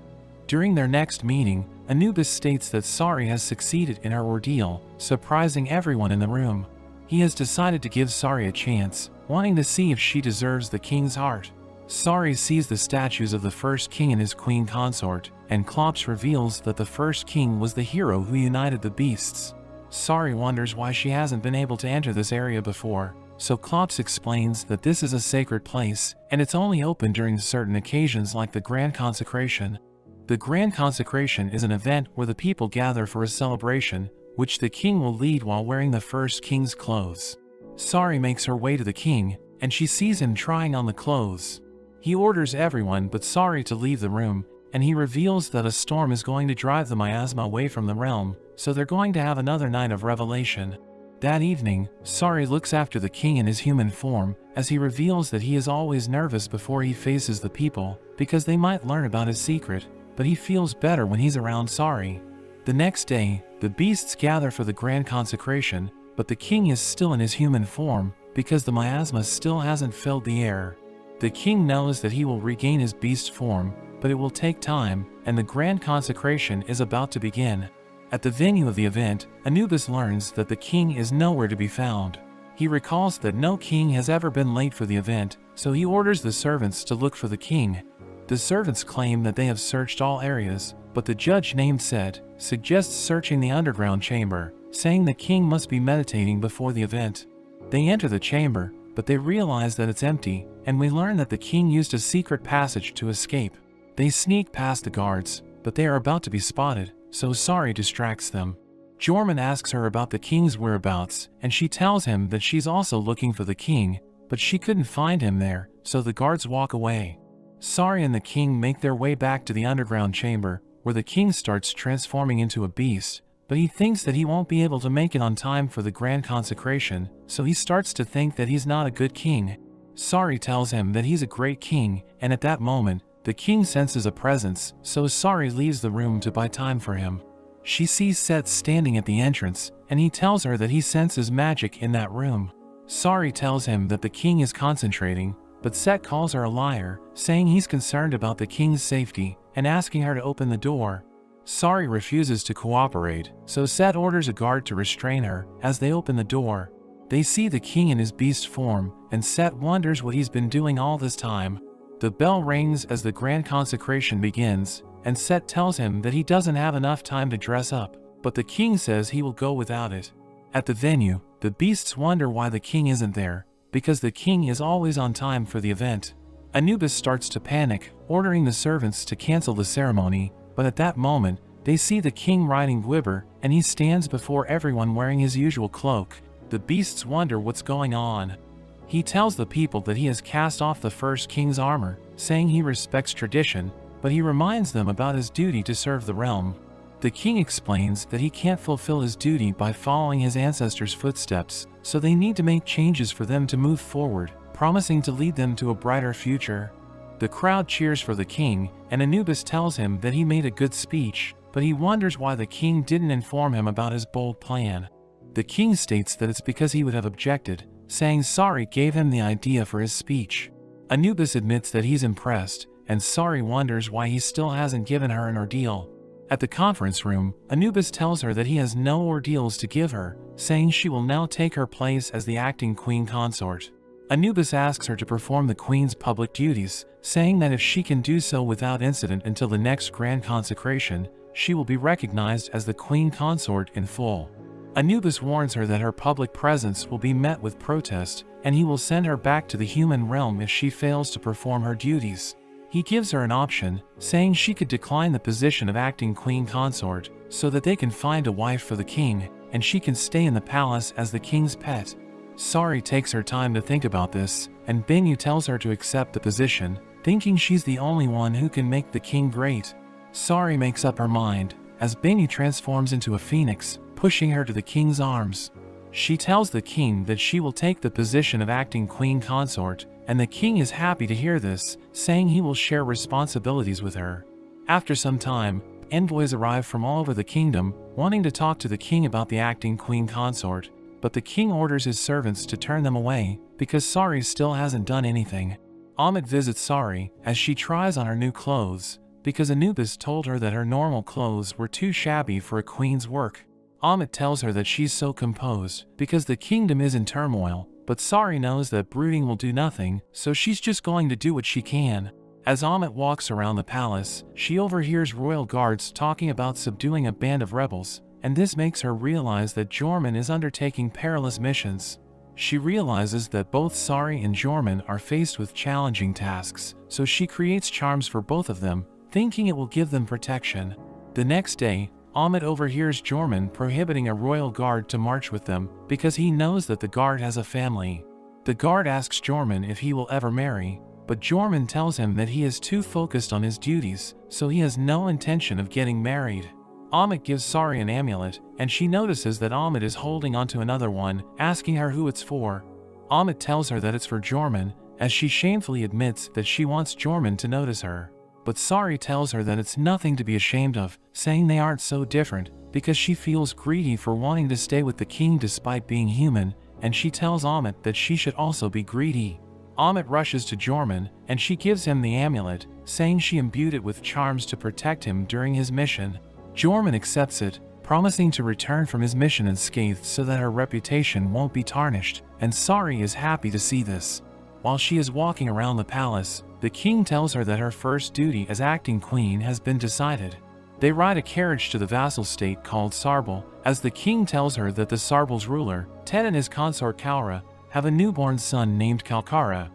During their next meeting, Anubis states that Sari has succeeded in her ordeal, surprising everyone in the room. He has decided to give Sari a chance, wanting to see if she deserves the king's heart. Sari sees the statues of the first king and his queen consort, and Klops reveals that the first king was the hero who united the beasts. Sari wonders why she hasn't been able to enter this area before, so Klops explains that this is a sacred place, and it's only open during certain occasions like the Grand Consecration. The Grand Consecration is an event where the people gather for a celebration, which the king will lead while wearing the first king's clothes. Sari makes her way to the king, and she sees him trying on the clothes. He orders everyone but Sari to leave the room, and he reveals that a storm is going to drive the miasma away from the realm, so they're going to have another night of revelation. That evening, Sari looks after the king in his human form, as he reveals that he is always nervous before he faces the people, because they might learn about his secret, but he feels better when he's around Sari. The next day, the beasts gather for the Grand Consecration, but the king is still in his human form, because the miasma still hasn't filled the air. The king knows that he will regain his beast form, but it will take time, and the Grand Consecration is about to begin. At the venue of the event, Anubis learns that the king is nowhere to be found. He recalls that no king has ever been late for the event, so he orders the servants to look for the king. The servants claim that they have searched all areas, but the judge named Set suggests searching the underground chamber, saying the king must be meditating before the event. They enter the chamber, but they realize that it's empty, and we learn that the king used a secret passage to escape. They sneak past the guards, but they are about to be spotted, so Sari distracts them. Jorman asks her about the king's whereabouts, and she tells him that she's also looking for the king, but she couldn't find him there, so the guards walk away. Sari and the king make their way back to the underground chamber, where the king starts transforming into a beast, but he thinks that he won't be able to make it on time for the Grand Consecration, so he starts to think that he's not a good king. Sari tells him that he's a great king, and at that moment, the king senses a presence, so Sari leaves the room to buy time for him. She sees Set standing at the entrance, and he tells her that he senses magic in that room. Sari tells him that the king is concentrating, but Set calls her a liar, saying he's concerned about the king's safety, and asking her to open the door. Sari refuses to cooperate, so Set orders a guard to restrain her. As they open the door, they see the king in his beast form, and Set wonders what he's been doing all this time. The bell rings as the Grand Consecration begins, and Set tells him that he doesn't have enough time to dress up, but the king says he will go without it. At the venue, the beasts wonder why the king isn't there, because the king is always on time for the event. Anubis starts to panic, ordering the servants to cancel the ceremony, but at that moment, they see the king riding Gwibber, and he stands before everyone wearing his usual cloak. The beasts wonder what's going on. He tells the people that he has cast off the first king's armor, saying he respects tradition, but he reminds them about his duty to serve the realm. The king explains that he can't fulfill his duty by following his ancestors' footsteps, so they need to make changes for them to move forward, promising to lead them to a brighter future. The crowd cheers for the king, and Anubis tells him that he made a good speech, but he wonders why the king didn't inform him about his bold plan. The king states that it's because he would have objected, saying Sari gave him the idea for his speech. Anubis admits that he's impressed, and Sari wonders why he still hasn't given her an ordeal. At the conference room, Anubis tells her that he has no ordeals to give her, saying she will now take her place as the acting queen consort. Anubis asks her to perform the queen's public duties, saying that if she can do so without incident until the next Grand Consecration, she will be recognized as the queen consort in full. Anubis warns her that her public presence will be met with protest, and he will send her back to the human realm if she fails to perform her duties. He gives her an option, saying she could decline the position of acting queen consort, so that they can find a wife for the king, and she can stay in the palace as the king's pet. Sari takes her time to think about this, and Bennu tells her to accept the position, thinking she's the only one who can make the king great. Sari makes up her mind, as Bennu transforms into a phoenix, pushing her to the king's arms. She tells the king that she will take the position of acting queen consort, and the king is happy to hear this, saying he will share responsibilities with her. After some time, envoys arrive from all over the kingdom, wanting to talk to the king about the acting queen consort, but the king orders his servants to turn them away, because Sari still hasn't done anything. Amit visits Sari, as she tries on her new clothes, because Anubis told her that her normal clothes were too shabby for a queen's work. Amit tells her that she's so composed, because the kingdom is in turmoil, but Sari knows that brooding will do nothing, so she's just going to do what she can. As Amit walks around the palace, she overhears royal guards talking about subduing a band of rebels, and this makes her realize that Jorman is undertaking perilous missions. She realizes that both Sari and Jorman are faced with challenging tasks, so she creates charms for both of them, thinking it will give them protection. The next day, Ahmet overhears Jorman prohibiting a royal guard to march with them because he knows that the guard has a family. The guard asks Jorman if he will ever marry, but Jorman tells him that he is too focused on his duties, so he has no intention of getting married. Ahmet gives Sari an amulet, and she notices that Ahmet is holding onto another one, asking her who it's for. Ahmet tells her that it's for Jorman, as she shamefully admits that she wants Jorman to notice her. But Sari tells her that it's nothing to be ashamed of, saying they aren't so different, because she feels greedy for wanting to stay with the king despite being human, and she tells Ahmet that she should also be greedy. Ahmet rushes to Jorman, and she gives him the amulet, saying she imbued it with charms to protect him during his mission. Jorman accepts it, promising to return from his mission unscathed so that her reputation won't be tarnished, and Sari is happy to see this. While she is walking around the palace, the king tells her that her first duty as acting queen has been decided. They ride a carriage to the vassal state called Sarbal, as the king tells her that the Sarbal's ruler, Ted, and his consort Kaura, have a newborn son named Kalkara.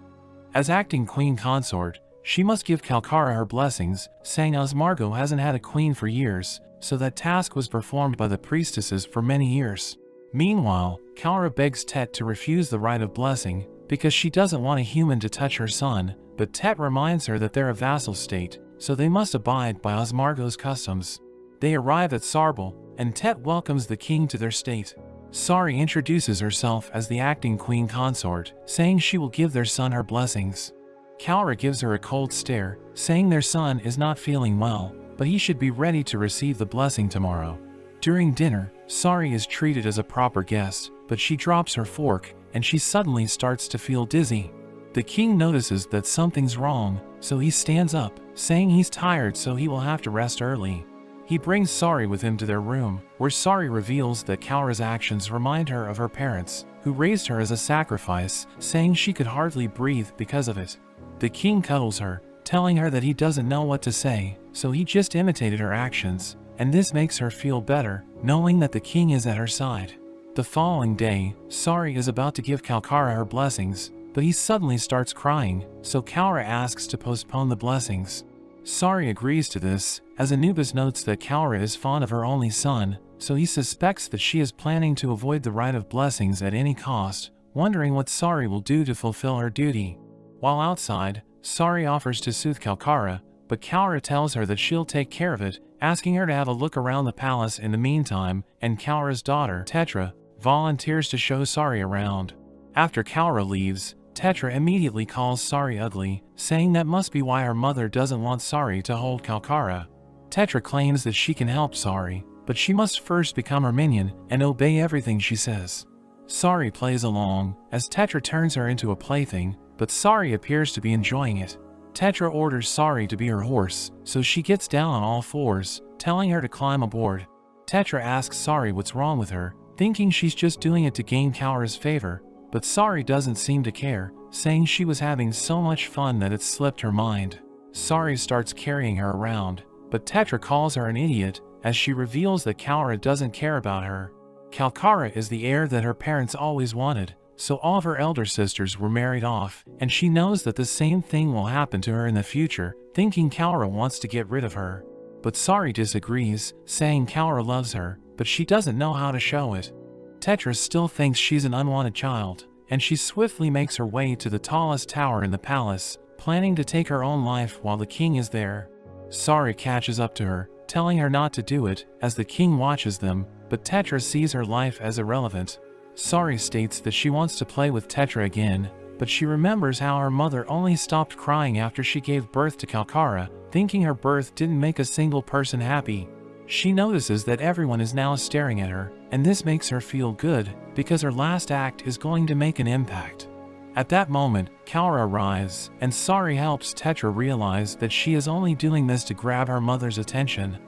As acting queen consort, she must give Kalkara her blessings, saying Osmargo hasn't had a queen for years, so that task was performed by the priestesses for many years. Meanwhile, Kaura begs Tet to refuse the rite of blessing, because she doesn't want a human to touch her son, but Tet reminds her that they're a vassal state, so they must abide by Osmargo's customs. They arrive at Sarbal, and Tet welcomes the king to their state. Sari introduces herself as the acting queen consort, saying she will give their son her blessings. Kaura gives her a cold stare, saying their son is not feeling well, but he should be ready to receive the blessing tomorrow. During dinner, Sari is treated as a proper guest, but she drops her fork, and she suddenly starts to feel dizzy. The king notices that something's wrong, so he stands up, saying he's tired so he will have to rest early. He brings Sari with him to their room, where Sari reveals that Kaura's actions remind her of her parents, who raised her as a sacrifice, saying she could hardly breathe because of it. The king cuddles her, telling her that he doesn't know what to say, so he just imitated her actions, and this makes her feel better, knowing that the king is at her side. The following day, Sari is about to give Kalkara her blessings, but he suddenly starts crying, so Kaura asks to postpone the blessings. Sari agrees to this, as Anubis notes that Kaura is fond of her only son, so he suspects that she is planning to avoid the rite of blessings at any cost, wondering what Sari will do to fulfill her duty. While outside, Sari offers to soothe Kalkara, but Kaura tells her that she'll take care of it, asking her to have a look around the palace in the meantime, and Kaura's daughter, Tetra, volunteers to show Sari around. After Kaura leaves, Tetra immediately calls Sari ugly, saying that must be why her mother doesn't want Sari to hold Kalkara. Tetra claims that she can help Sari, but she must first become her minion and obey everything she says. Sari plays along, as Tetra turns her into a plaything, but Sari appears to be enjoying it. Tetra orders Sari to be her horse, so she gets down on all fours, telling her to climb aboard. Tetra asks Sari what's wrong with her, thinking she's just doing it to gain Kaura's favor, but Sari doesn't seem to care, saying she was having so much fun that it slipped her mind. Sari starts carrying her around, but Tetra calls her an idiot, as she reveals that Kaura doesn't care about her. Kalkara is the heir that her parents always wanted, so all of her elder sisters were married off, and she knows that the same thing will happen to her in the future, thinking Kaura wants to get rid of her. But Sari disagrees, saying Kaura loves her, but she doesn't know how to show it. Tetra still thinks she's an unwanted child, and she swiftly makes her way to the tallest tower in the palace, planning to take her own life while the king is there. Sari catches up to her, telling her not to do it, as the king watches them, but Tetra sees her life as irrelevant. Sari states that she wants to play with Tetra again, but she remembers how her mother only stopped crying after she gave birth to Kalkara, thinking her birth didn't make a single person happy. She notices that everyone is now staring at her, and this makes her feel good, because her last act is going to make an impact. At that moment, Kaura arrives, and Sari helps Tetra realize that she is only doing this to grab her mother's attention.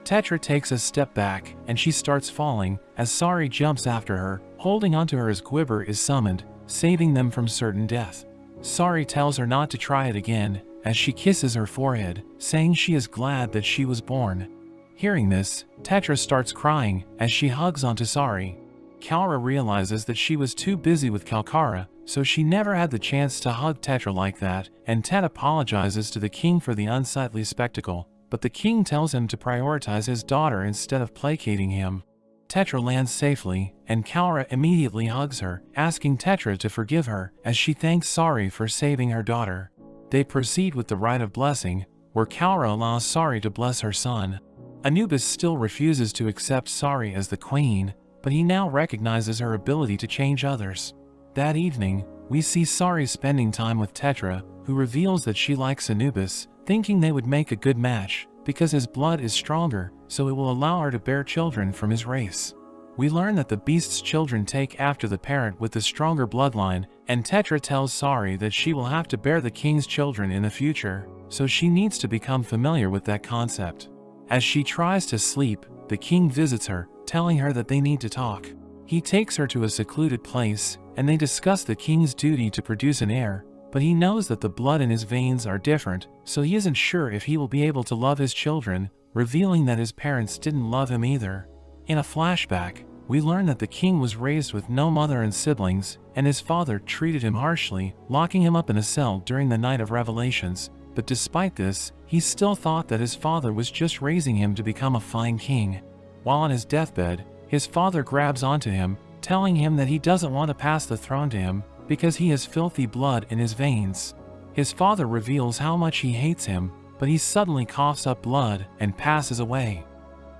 Tetra takes a step back, and she starts falling, as Sari jumps after her, holding onto her as Gwibber is summoned, saving them from certain death. Sari tells her not to try it again, as she kisses her forehead, saying she is glad that she was born. Hearing this, Tetra starts crying, as she hugs onto Sari. Kaura realizes that she was too busy with Kalkara, so she never had the chance to hug Tetra like that, and Tet apologizes to the king for the unsightly spectacle, but the king tells him to prioritize his daughter instead of placating him. Tetra lands safely, and Kaura immediately hugs her, asking Tetra to forgive her, as she thanks Sari for saving her daughter. They proceed with the rite of blessing, where Kaura allows Sari to bless her son. Anubis still refuses to accept Sari as the queen, but he now recognizes her ability to change others. That evening, we see Sari spending time with Tetra, who reveals that she likes Anubis, thinking they would make a good match, because his blood is stronger, so it will allow her to bear children from his race. We learn that the beast's children take after the parent with the stronger bloodline, and Tetra tells Sari that she will have to bear the king's children in the future, so she needs to become familiar with that concept. As she tries to sleep, the king visits her, telling her that they need to talk. He takes her to a secluded place, and they discuss the king's duty to produce an heir, but he knows that the blood in his veins are different, so he isn't sure if he will be able to love his children, revealing that his parents didn't love him either. In a flashback, we learn that the king was raised with no mother and siblings, and his father treated him harshly, locking him up in a cell during the Night of Revelations, but despite this, he still thought that his father was just raising him to become a fine king. While on his deathbed, his father grabs onto him, telling him that he doesn't want to pass the throne to him, because he has filthy blood in his veins. His father reveals how much he hates him, but he suddenly coughs up blood and passes away.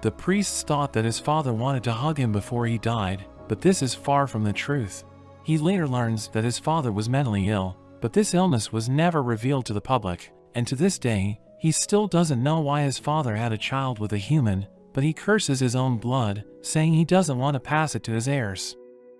The priests thought that his father wanted to hug him before he died, but this is far from the truth. He later learns that his father was mentally ill, but this illness was never revealed to the public, and to this day, he still doesn't know why his father had a child with a human, but he curses his own blood, saying he doesn't want to pass it to his heirs.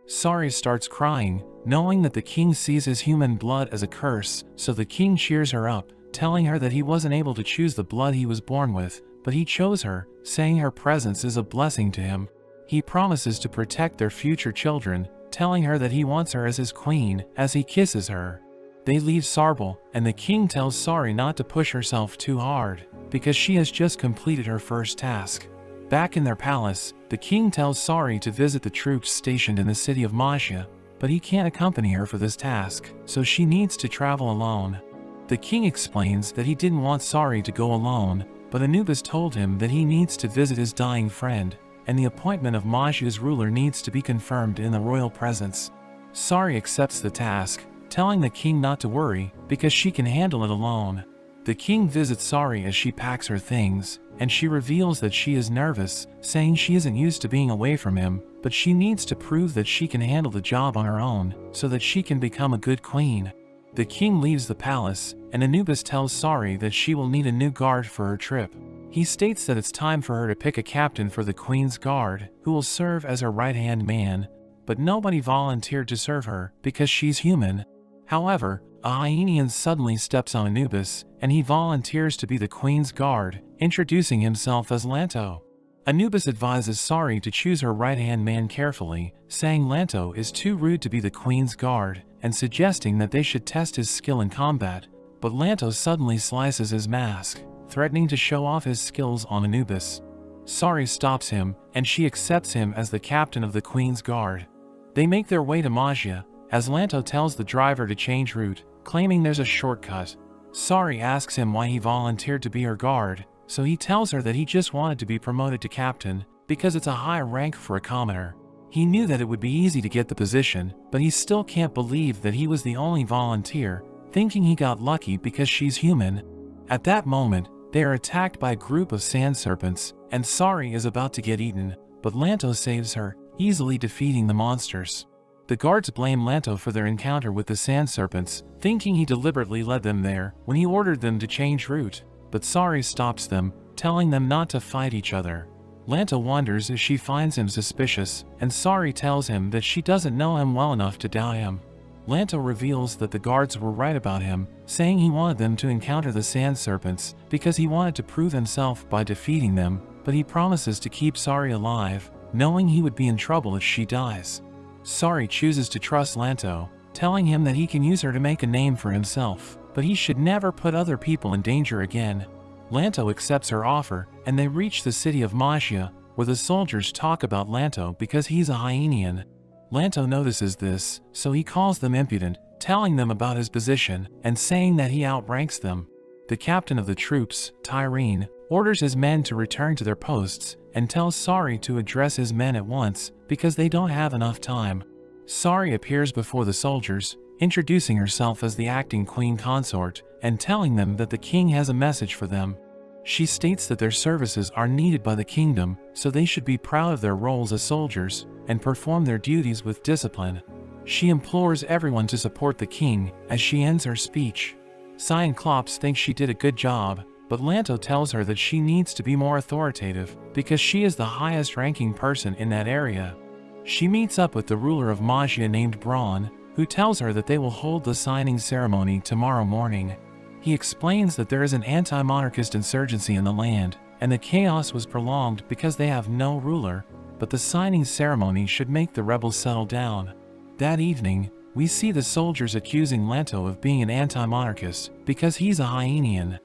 Sari starts crying, knowing that the king sees his human blood as a curse, so the king cheers her up, telling her that he wasn't able to choose the blood he was born with, but he chose her, saying her presence is a blessing to him. He promises to protect their future children, telling her that he wants her as his queen, as he kisses her. They leave Sarbal, and the king tells Sari not to push herself too hard, because she has just completed her first task. Back in their palace, the king tells Sari to visit the troops stationed in the city of Magia, but he can't accompany her for this task, so she needs to travel alone. The king explains that he didn't want Sari to go alone, but Anubis told him that he needs to visit his dying friend, and the appointment of Magia's ruler needs to be confirmed in the royal presence. Sari accepts the task, telling the king not to worry, because she can handle it alone. The king visits Sari as she packs her things, and she reveals that she is nervous, saying she isn't used to being away from him, but she needs to prove that she can handle the job on her own, so that she can become a good queen. The king leaves the palace, and Anubis tells Sari that she will need a new guard for her trip. He states that it's time for her to pick a captain for the queen's guard, who will serve as her right-hand man, but nobody volunteered to serve her, because she's human. However, a Hyenian suddenly steps on Anubis, and he volunteers to be the queen's guard, introducing himself as Lanto. Anubis advises Sari to choose her right-hand man carefully, saying Lanto is too rude to be the queen's guard, and suggesting that they should test his skill in combat, but Lanto suddenly slices his mask, threatening to show off his skills on Anubis. Sari stops him, and she accepts him as the captain of the queen's guard. They make their way to Magia, as Lanto tells the driver to change route, claiming there's a shortcut. Sari asks him why he volunteered to be her guard, so he tells her that he just wanted to be promoted to captain, because it's a high rank for a commoner. He knew that it would be easy to get the position, but he still can't believe that he was the only volunteer, thinking he got lucky because she's human. At that moment, they are attacked by a group of sand serpents, and Sari is about to get eaten, but Lanto saves her, easily defeating the monsters. The guards blame Lanto for their encounter with the sand serpents, thinking he deliberately led them there when he ordered them to change route, but Sari stops them, telling them not to fight each other. Lanto wonders if she finds him suspicious, and Sari tells him that she doesn't know him well enough to doubt him. Lanto reveals that the guards were right about him, saying he wanted them to encounter the sand serpents because he wanted to prove himself by defeating them, but he promises to keep Sari alive, knowing he would be in trouble if she dies. Sari chooses to trust Lanto, telling him that he can use her to make a name for himself, but he should never put other people in danger again. Lanto accepts her offer, and they reach the city of Magia, where the soldiers talk about Lanto because he's a Hyenian. Lanto notices this, so he calls them impudent, telling them about his position, and saying that he outranks them. The captain of the troops, Tyrene, orders his men to return to their posts and tells Sari to address his men at once because they don't have enough time. Sari appears before the soldiers, introducing herself as the acting queen consort and telling them that the king has a message for them. She states that their services are needed by the kingdom, so they should be proud of their roles as soldiers and perform their duties with discipline. She implores everyone to support the king as she ends her speech. Cyclops thinks she did a good job, but Lanto tells her that she needs to be more authoritative because she is the highest ranking person in that area. She meets up with the ruler of Magia named Braun, who tells her that they will hold the signing ceremony tomorrow morning. He explains that there is an anti-monarchist insurgency in the land, and the chaos was prolonged because they have no ruler, but the signing ceremony should make the rebels settle down. That evening, we see the soldiers accusing Lanto of being an anti-monarchist because he's a Hyenian.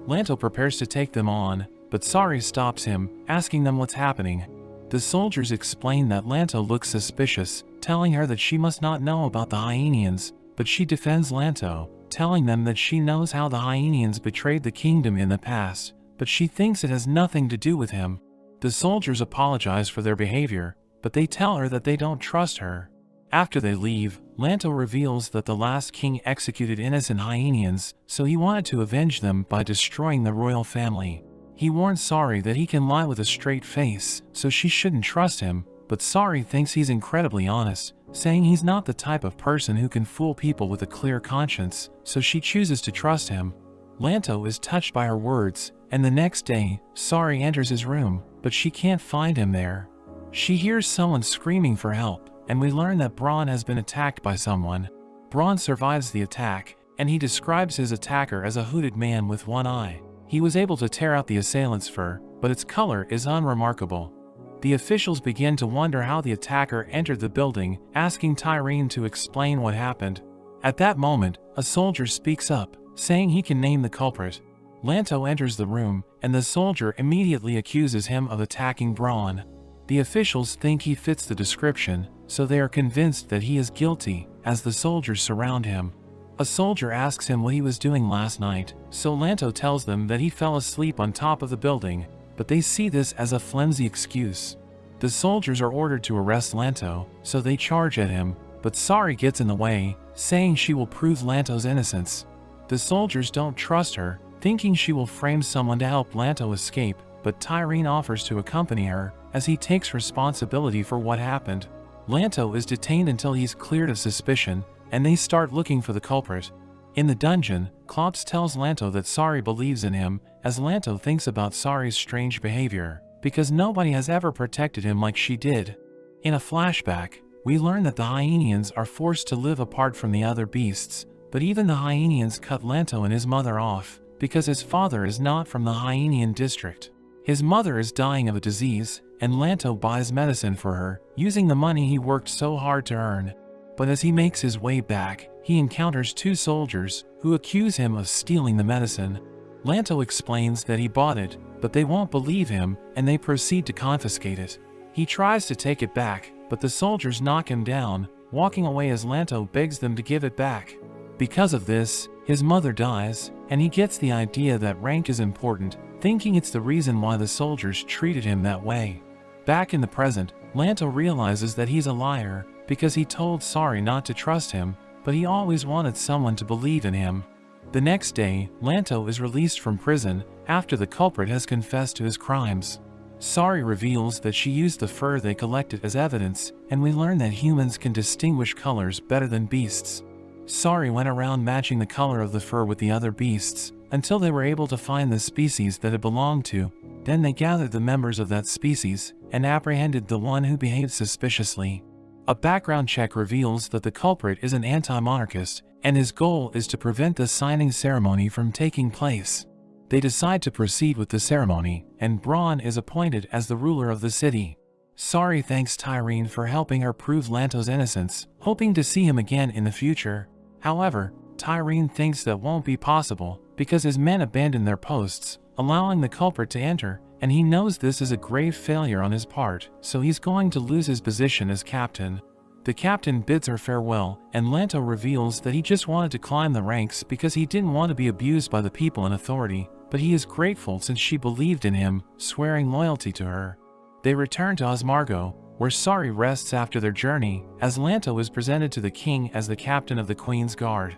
Lanto prepares to take them on, but Sari stops him, asking them what's happening. The soldiers explain that Lanto looks suspicious, telling her that she must not know about the Hyenians, but she defends Lanto, telling them that she knows how the Hyenians betrayed the kingdom in the past, but she thinks it has nothing to do with him. The soldiers apologize for their behavior, but they tell her that they don't trust her. After they leave, Lanto reveals that the last king executed innocent Hyenians, so he wanted to avenge them by destroying the royal family. He warns Sari that he can lie with a straight face, so she shouldn't trust him, but Sari thinks he's incredibly honest, saying he's not the type of person who can fool people with a clear conscience, so she chooses to trust him. Lanto is touched by her words, and the next day, Sari enters his room, but she can't find him there. She hears someone screaming for help, and we learn that Braun has been attacked by someone. Braun survives the attack, and he describes his attacker as a hooded man with one eye. He was able to tear out the assailant's fur, but its color is unremarkable. The officials begin to wonder how the attacker entered the building, asking Tyrene to explain what happened. At that moment, a soldier speaks up, saying he can name the culprit. Lanto enters the room, and the soldier immediately accuses him of attacking Braun. The officials think he fits the description, so they are convinced that he is guilty, as the soldiers surround him. A soldier asks him what he was doing last night, so Lanto tells them that he fell asleep on top of the building, but they see this as a flimsy excuse. The soldiers are ordered to arrest Lanto, so they charge at him, but Sari gets in the way, saying she will prove Lanto's innocence. The soldiers don't trust her, thinking she will frame someone to help Lanto escape, but Tyrene offers to accompany her, as he takes responsibility for what happened. Lanto is detained until he's cleared of suspicion, and they start looking for the culprit. In the dungeon, Klops tells Lanto that Sari believes in him, as Lanto thinks about Sari's strange behavior, because nobody has ever protected him like she did. In a flashback, we learn that the Hyenians are forced to live apart from the other beasts, but even the Hyenians cut Lanto and his mother off, because his father is not from the Hyenian district. His mother is dying of a disease, and Lanto buys medicine for her, using the money he worked so hard to earn. But as he makes his way back, he encounters two soldiers, who accuse him of stealing the medicine. Lanto explains that he bought it, but they won't believe him, and they proceed to confiscate it. He tries to take it back, but the soldiers knock him down, walking away as Lanto begs them to give it back. Because of this, his mother dies, and he gets the idea that rank is important, thinking it's the reason why the soldiers treated him that way. Back in the present, Lanto realizes that he's a liar, because he told Sari not to trust him, but he always wanted someone to believe in him. The next day, Lanto is released from prison after the culprit has confessed to his crimes. Sari reveals that she used the fur they collected as evidence, and we learn that humans can distinguish colors better than beasts. Sari went around matching the color of the fur with the other beasts, until they were able to find the species that it belonged to. Then they gathered the members of that species, and apprehended the one who behaved suspiciously. A background check reveals that the culprit is an anti-monarchist, and his goal is to prevent the signing ceremony from taking place. They decide to proceed with the ceremony, and Braun is appointed as the ruler of the city. Sari thanks Tyrene for helping her prove Lanto's innocence, hoping to see him again in the future. However, Tyrene thinks that won't be possible, because his men abandoned their posts, allowing the culprit to enter, and he knows this is a grave failure on his part, so he's going to lose his position as captain. The captain bids her farewell, and Lanto reveals that he just wanted to climb the ranks because he didn't want to be abused by the people in authority, but he is grateful since she believed in him, swearing loyalty to her. They return to Osmargo, where Sari rests after their journey, as Lanto is presented to the king as the captain of the Queen's Guard.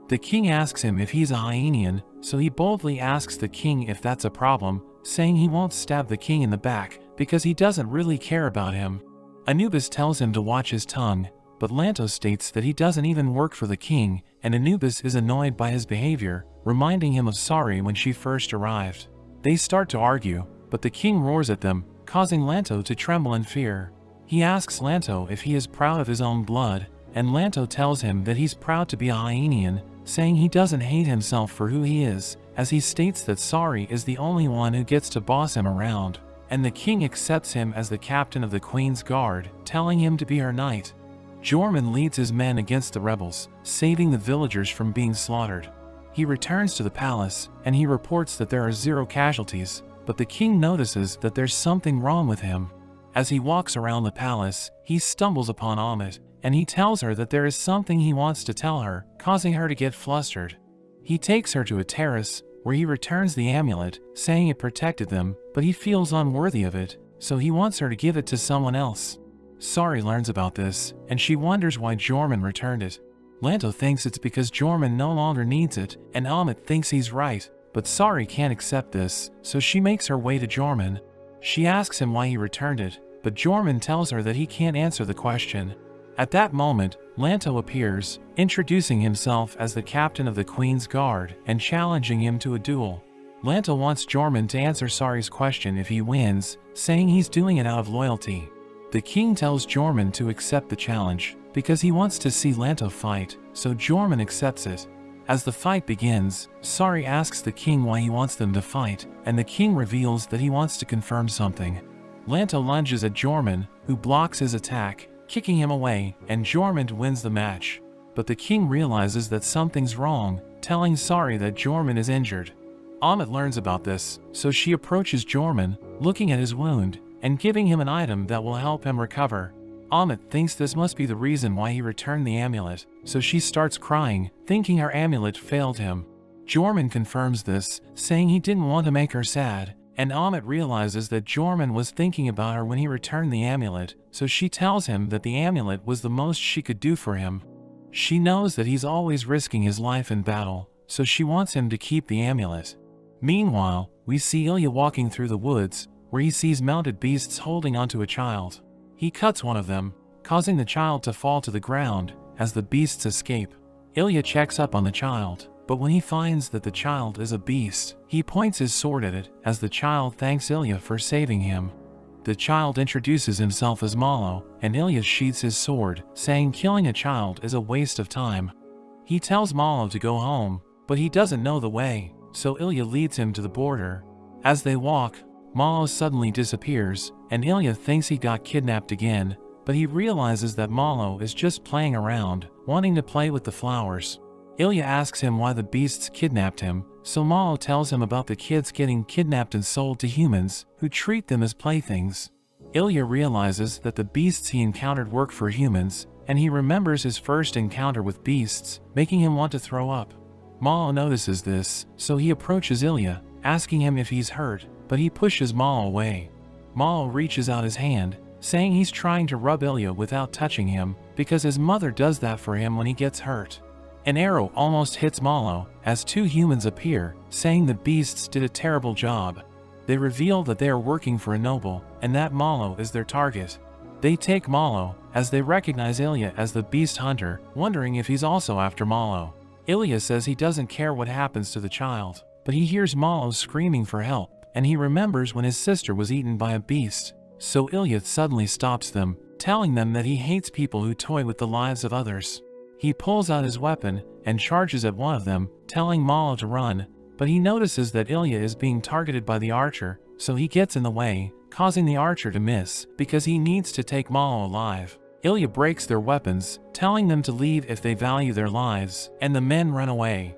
The king asks him if he's a Hyenian, so he boldly asks the king if that's a problem, saying he won't stab the king in the back because he doesn't really care about him. Anubis tells him to watch his tongue, but Lanto states that he doesn't even work for the king, and Anubis is annoyed by his behavior, reminding him of Sari when she first arrived. They start to argue, but the king roars at them, causing Lanto to tremble in fear. He asks Lanto if he is proud of his own blood, and Lanto tells him that he's proud to be a Hyenian, saying he doesn't hate himself for who he is, as he states that Sari is the only one who gets to boss him around, and the king accepts him as the captain of the Queen's Guard, telling him to be her knight. Jorman leads his men against the rebels, saving the villagers from being slaughtered. He returns to the palace, and he reports that there are 0 casualties, but the king notices that there's something wrong with him. As he walks around the palace, he stumbles upon Amit, and he tells her that there is something he wants to tell her, causing her to get flustered. He takes her to a terrace, where he returns the amulet, saying it protected them, but he feels unworthy of it, so he wants her to give it to someone else. Sari learns about this, and she wonders why Jorman returned it. Lanto thinks it's because Jorman no longer needs it, and Amit thinks he's right, but Sari can't accept this, so she makes her way to Jorman. She asks him why he returned it, but Jorman tells her that he can't answer the question. At that moment, Lanto appears, introducing himself as the captain of the Queen's Guard and challenging him to a duel. Lanto wants Jorman to answer Sari's question if he wins, saying he's doing it out of loyalty. The king tells Jorman to accept the challenge, because he wants to see Lanto fight, so Jorman accepts it. As the fight begins, Sari asks the king why he wants them to fight, and the king reveals that he wants to confirm something. Lanto lunges at Jorman, who blocks his attack, kicking him away, and Jorman wins the match. But the king realizes that something's wrong, telling Sari that Jorman is injured. Amit learns about this, so she approaches Jorman, looking at his wound, and giving him an item that will help him recover. Amit thinks this must be the reason why he returned the amulet, so she starts crying, thinking her amulet failed him. Jorman confirms this, saying he didn't want to make her sad, and Amit realizes that Jorman was thinking about her when he returned the amulet, so she tells him that the amulet was the most she could do for him. She knows that he's always risking his life in battle, so she wants him to keep the amulet. Meanwhile, we see Ilya walking through the woods, where he sees mounted beasts holding onto a child. He cuts one of them, causing the child to fall to the ground, as the beasts escape. Ilya checks up on the child, but when he finds that the child is a beast, he points his sword at it, as the child thanks Ilya for saving him. The child introduces himself as Malo, and Ilya sheathes his sword, saying killing a child is a waste of time. He tells Malo to go home, but he doesn't know the way, so Ilya leads him to the border. As they walk, Malo suddenly disappears, and Ilya thinks he got kidnapped again, but he realizes that Malo is just playing around, wanting to play with the flowers. Ilya asks him why the beasts kidnapped him, so Malo tells him about the kids getting kidnapped and sold to humans, who treat them as playthings. Ilya realizes that the beasts he encountered work for humans, and he remembers his first encounter with beasts, making him want to throw up. Malo notices this, so he approaches Ilya, asking him if he's hurt, but he pushes Malo away. Malo reaches out his hand, saying he's trying to rub Ilya without touching him, because his mother does that for him when he gets hurt. An arrow almost hits Malo, as 2 humans appear, saying the beasts did a terrible job. They reveal that they are working for a noble, and that Malo is their target. They take Malo, as they recognize Ilya as the beast hunter, wondering if he's also after Malo. Ilya says he doesn't care what happens to the child, but he hears Malo screaming for help, and he remembers when his sister was eaten by a beast. So Ilya suddenly stops them, telling them that he hates people who toy with the lives of others. He pulls out his weapon and charges at one of them, telling Malo to run, but he notices that Ilya is being targeted by the archer, so he gets in the way, causing the archer to miss, because he needs to take Malo alive. Ilya breaks their weapons, telling them to leave if they value their lives, and the men run away.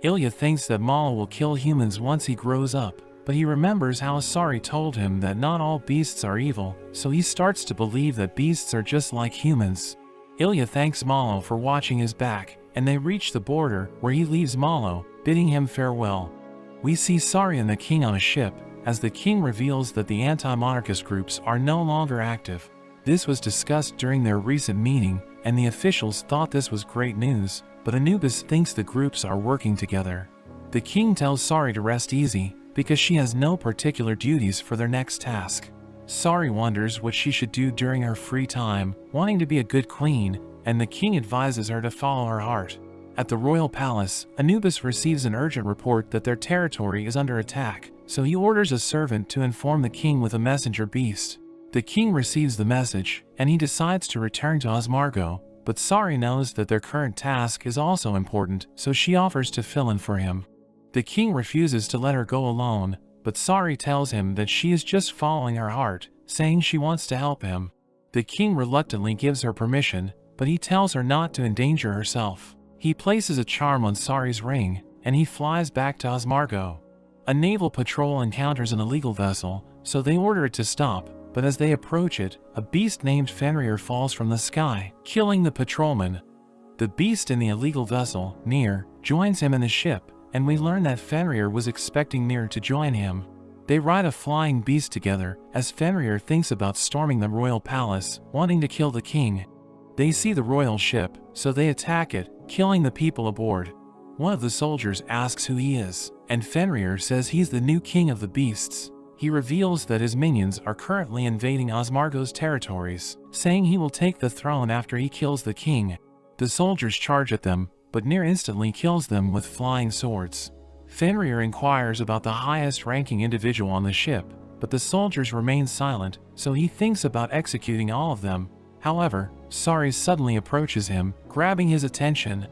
Ilya thinks that Malo will kill humans once he grows up, but he remembers how Asari told him that not all beasts are evil, so he starts to believe that beasts are just like humans. Ilya thanks Malo for watching his back, and they reach the border where he leaves Malo, bidding him farewell. We see Sari and the king on a ship, as the king reveals that the anti-monarchist groups are no longer active. This was discussed during their recent meeting, and the officials thought this was great news, but Anubis thinks the groups are working together. The king tells Sari to rest easy, because she has no particular duties for their next task. Sari wonders what she should do during her free time, wanting to be a good queen, and the king advises her to follow her heart. At the royal palace, Anubis receives an urgent report that their territory is under attack, so he orders a servant to inform the king with a messenger beast. The king receives the message, and he decides to return to Osmargo, but Sari knows that their current task is also important, so she offers to fill in for him. The king refuses to let her go alone, but Sari tells him that she is just following her heart, saying she wants to help him. The king reluctantly gives her permission, but he tells her not to endanger herself. He places a charm on Sari's ring, and he flies back to Osmargo. A naval patrol encounters an illegal vessel, so they order it to stop, but as they approach it, a beast named Fenrir falls from the sky, killing the patrolman. The beast in the illegal vessel, Nir, joins him in the ship, and we learn that Fenrir was expecting Nir to join him. They ride a flying beast together, as Fenrir thinks about storming the royal palace, wanting to kill the king. They see the royal ship, so they attack it, killing the people aboard. One of the soldiers asks who he is, and Fenrir says he's the new king of the beasts. He reveals that his minions are currently invading Osmargo's territories, saying he will take the throne after he kills the king. The soldiers charge at them, but Nir instantly kills them with flying swords. Fenrir inquires about the highest-ranking individual on the ship, but the soldiers remain silent, so he thinks about executing all of them. However, Sari suddenly approaches him, grabbing his attention.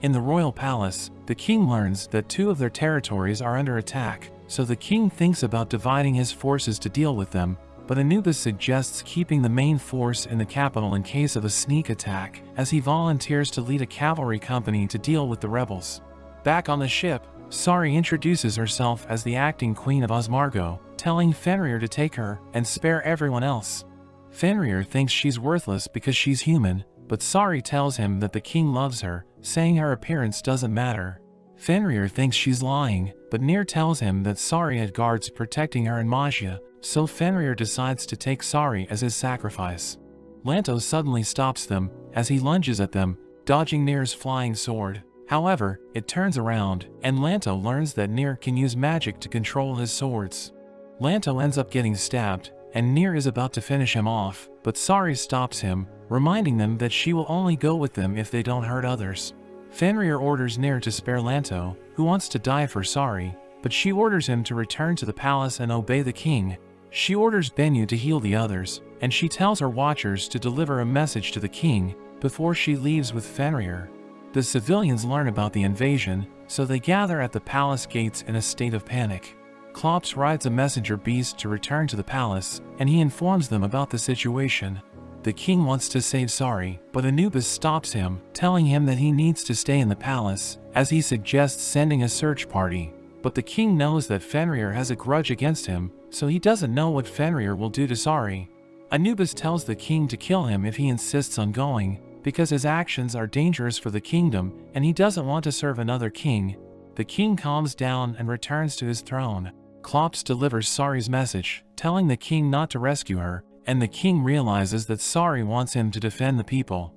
In the royal palace, the king learns that 2 of their territories are under attack, so the king thinks about dividing his forces to deal with them, but Anubis suggests keeping the main force in the capital in case of a sneak attack, as he volunteers to lead a cavalry company to deal with the rebels. Back on the ship, Sari introduces herself as the acting queen of Osmargo, telling Fenrir to take her and spare everyone else. Fenrir thinks she's worthless because she's human, but Sari tells him that the king loves her, saying her appearance doesn't matter. Fenrir thinks she's lying, but Nir tells him that Sari had guards protecting her in Magia, so Fenrir decides to take Sari as his sacrifice. Lanto suddenly stops them, as he lunges at them, dodging Nir's flying sword. However, it turns around, and Lanto learns that Nir can use magic to control his swords. Lanto ends up getting stabbed, and Nir is about to finish him off, but Sari stops him, reminding them that she will only go with them if they don't hurt others. Fenrir orders Nir to spare Lanto, who wants to die for Sari, but she orders him to return to the palace and obey the king. She orders Bennu to heal the others, and she tells her watchers to deliver a message to the king before she leaves with Fenrir. The civilians learn about the invasion, so they gather at the palace gates in a state of panic. Klops rides a messenger beast to return to the palace, and he informs them about the situation. The king wants to save Sari, but Anubis stops him, telling him that he needs to stay in the palace, as he suggests sending a search party. But the king knows that Fenrir has a grudge against him, so he doesn't know what Fenrir will do to Sari. Anubis tells the king to kill him if he insists on going, because his actions are dangerous for the kingdom and he doesn't want to serve another king. The king calms down and returns to his throne. Klops delivers Sari's message, telling the king not to rescue her, and the king realizes that Sari wants him to defend the people.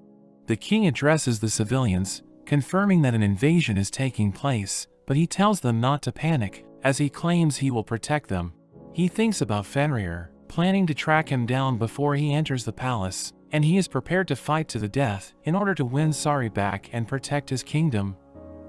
The king addresses the civilians, confirming that an invasion is taking place, but he tells them not to panic, as he claims he will protect them. He thinks about Fenrir, planning to track him down before he enters the palace, and he is prepared to fight to the death in order to win Sari back and protect his kingdom.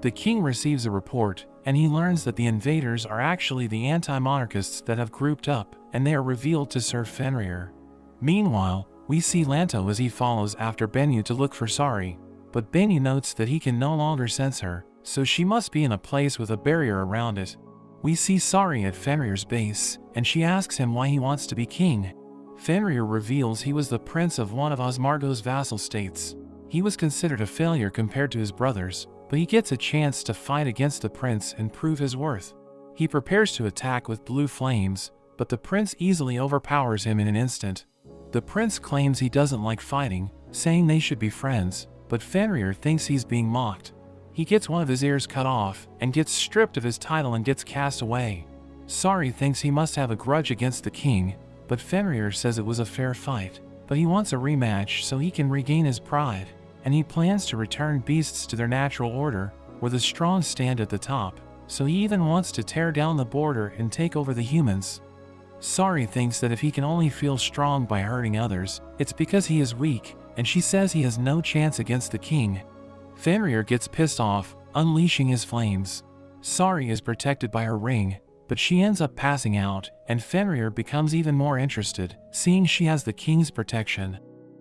The king receives a report, and he learns that the invaders are actually the anti-monarchists that have grouped up, and they are revealed to serve Fenrir. Meanwhile, we see Lanto as he follows after Bennu to look for Sari, but Bennu notes that he can no longer sense her, so she must be in a place with a barrier around it. We see Sari at Fenrir's base, and she asks him why he wants to be king. Fenrir reveals he was the prince of one of Osmargo's vassal states. He was considered a failure compared to his brothers, but he gets a chance to fight against the prince and prove his worth. He prepares to attack with blue flames, but the prince easily overpowers him in an instant. The prince claims he doesn't like fighting, saying they should be friends, but Fenrir thinks he's being mocked. He gets one of his ears cut off, and gets stripped of his title and gets cast away. Sari thinks he must have a grudge against the king, but Fenrir says it was a fair fight, but he wants a rematch so he can regain his pride, and he plans to return beasts to their natural order, where the strong stand at the top, so he even wants to tear down the border and take over the humans. Sari thinks that if he can only feel strong by hurting others, it's because he is weak, and she says he has no chance against the king. Fenrir gets pissed off, unleashing his flames. Sari is protected by her ring, but she ends up passing out, and Fenrir becomes even more interested, seeing she has the king's protection.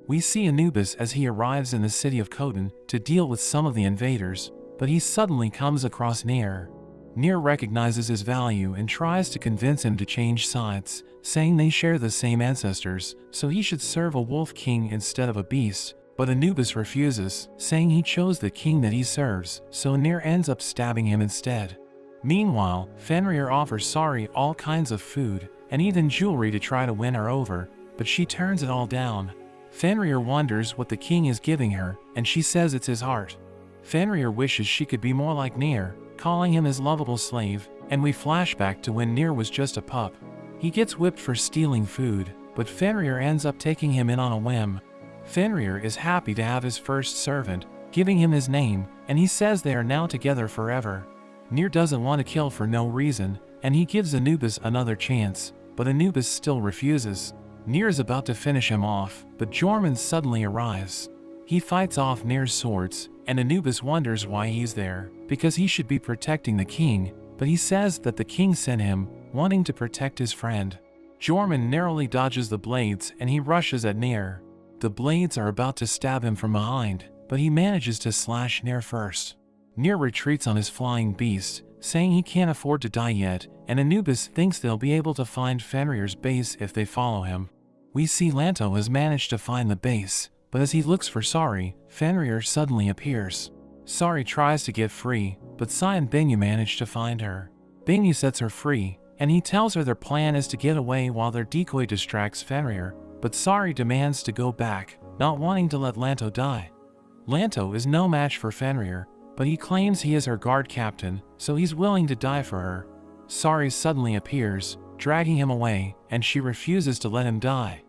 We see Anubis as he arrives in the city of Khotan to deal with some of the invaders, but he suddenly comes across Nir. Nir recognizes his value and tries to convince him to change sides, saying they share the same ancestors, so he should serve a wolf king instead of a beast, but Anubis refuses, saying he chose the king that he serves, so Nir ends up stabbing him instead. Meanwhile, Fenrir offers Sari all kinds of food, and even jewelry to try to win her over, but she turns it all down. Fenrir wonders what the king is giving her, and she says it's his heart. Fenrir wishes she could be more like Nir, calling him his lovable slave, and we flash back to when Nir was just a pup. He gets whipped for stealing food, but Fenrir ends up taking him in on a whim. Fenrir is happy to have his first servant, giving him his name, and he says they are now together forever. Nir doesn't want to kill for no reason, and he gives Anubis another chance, but Anubis still refuses. Nir is about to finish him off, but Jormungand suddenly arrives. He fights off Nir's swords, and Anubis wonders why he's there, because he should be protecting the king, but he says that the king sent him, wanting to protect his friend. Jormungand narrowly dodges the blades and he rushes at Nir. The blades are about to stab him from behind, but he manages to slash Nir first. Nir retreats on his flying beast, saying he can't afford to die yet, and Anubis thinks they'll be able to find Fenrir's base if they follow him. We see Lanto has managed to find the base, but as he looks for Sari, Fenrir suddenly appears. Sari tries to get free, but Sai and Benyu manage to find her. Benyu sets her free, and he tells her their plan is to get away while their decoy distracts Fenrir, but Sari demands to go back, not wanting to let Lanto die. Lanto is no match for Fenrir, but he claims he is her guard captain, so he's willing to die for her. Sari suddenly appears, dragging him away, and she refuses to let him die.